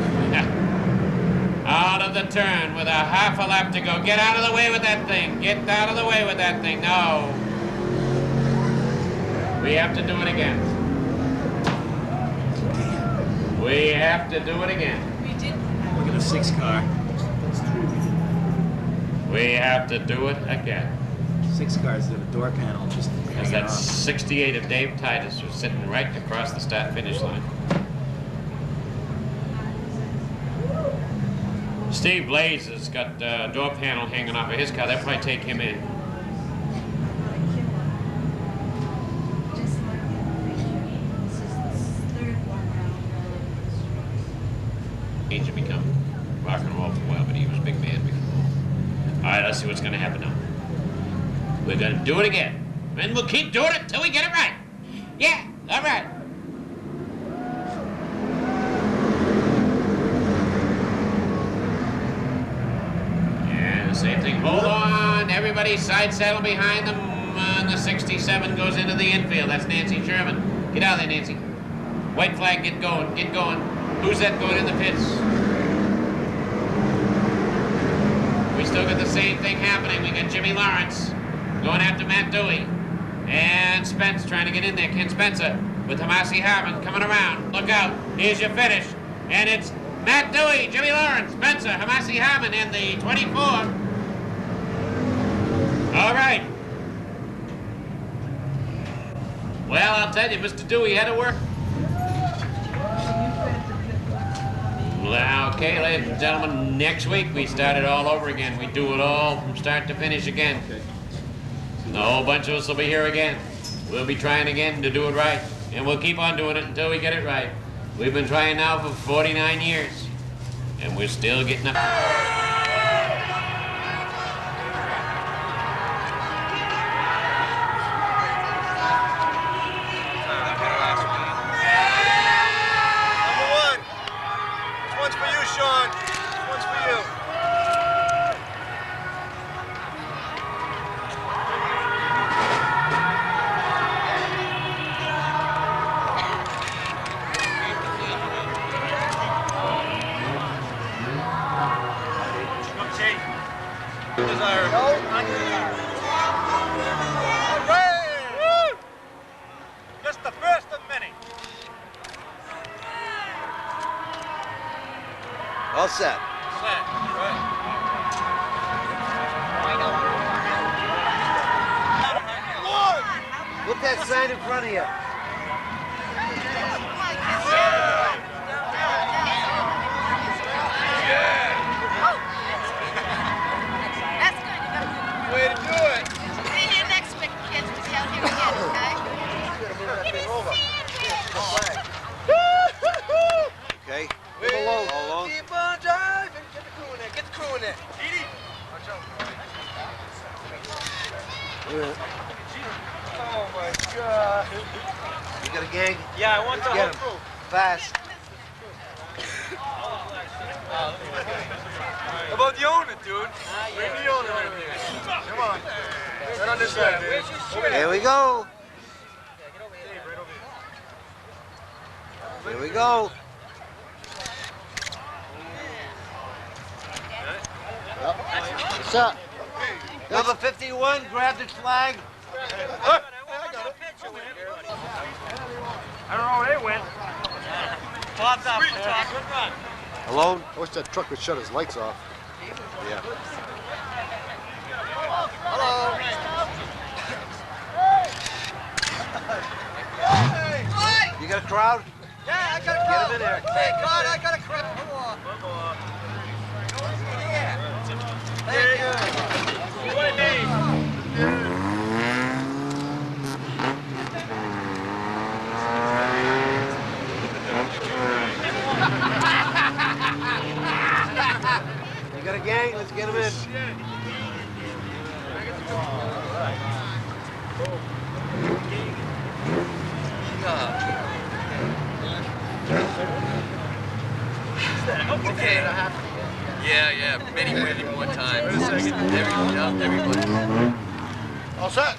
Out of the turn with a half a lap to go. Get out of the way with that thing. Get out of the way with that thing. No. We have to do it again. We have to do it again. Look at the 6 car. We have to do it again. 6 cars at a door panel just As hanging that off. 68 of Dave Titus was sitting right across the start-finish line. Steve Blaze has got a door panel hanging off of his car. They'll probably take him in. He should become rock and roll for a while, but he was a big man before. All right, let's see what's going to happen now. We're going to do it again. And we'll keep doing it till we get it right. Yeah, all right. Same thing. Hold on. Everybody side saddle behind them. And the 67 goes into the infield. That's Nancy Sherman. Get out of there, Nancy. White flag, get going, get going. Who's that going in the pits? We still got the same thing happening. We got Jimmy Lawrence going after Matt Dewey. And Spence trying to get in there. Ken Spencer with Tomasi Harmon coming around. Look out. Here's your finish. And it's Matt Dewey, Jimmy Lawrence, Spencer, Tomasi Harmon in the 24. All right. Well, I'll tell you, Mr. Dewey had to work. Well, okay, ladies and gentlemen, next week we start it all over again. We do it all from start to finish again. A whole bunch of us will be here again. We'll be trying again to do it right. And we'll keep on doing it until we get it right. We've been trying now for 49 years. And we're still getting up. Just the first of many. All set. Put that sign in front of you. That's good. You got a good Way to do it. See you next week, kids. We'll be out here again, okay? Okay. Way Below. to keep on driving. Get the crew in there. Get the crew in there. Edie. Watch out. Oh my God. You got a gang? Yeah, I want the Let's whole get 'em. crew. Fast. How about the owner, dude? Bring the owner in here. Come on. Right on this side, dude. Here we go. Here we go. What's up? Number 51, grab the flag. I don't know where they went. Bob's up. Good run. Alone? I wish that truck would shut his lights off. Yeah. You got a crowd? Yeah, I got a crowd. Get him in there. Hey, God, I got a crowd. Come on. Thank you. What name? You got a gang? Let's get him in. Okay. Yeah, many more times. Everybody. All set.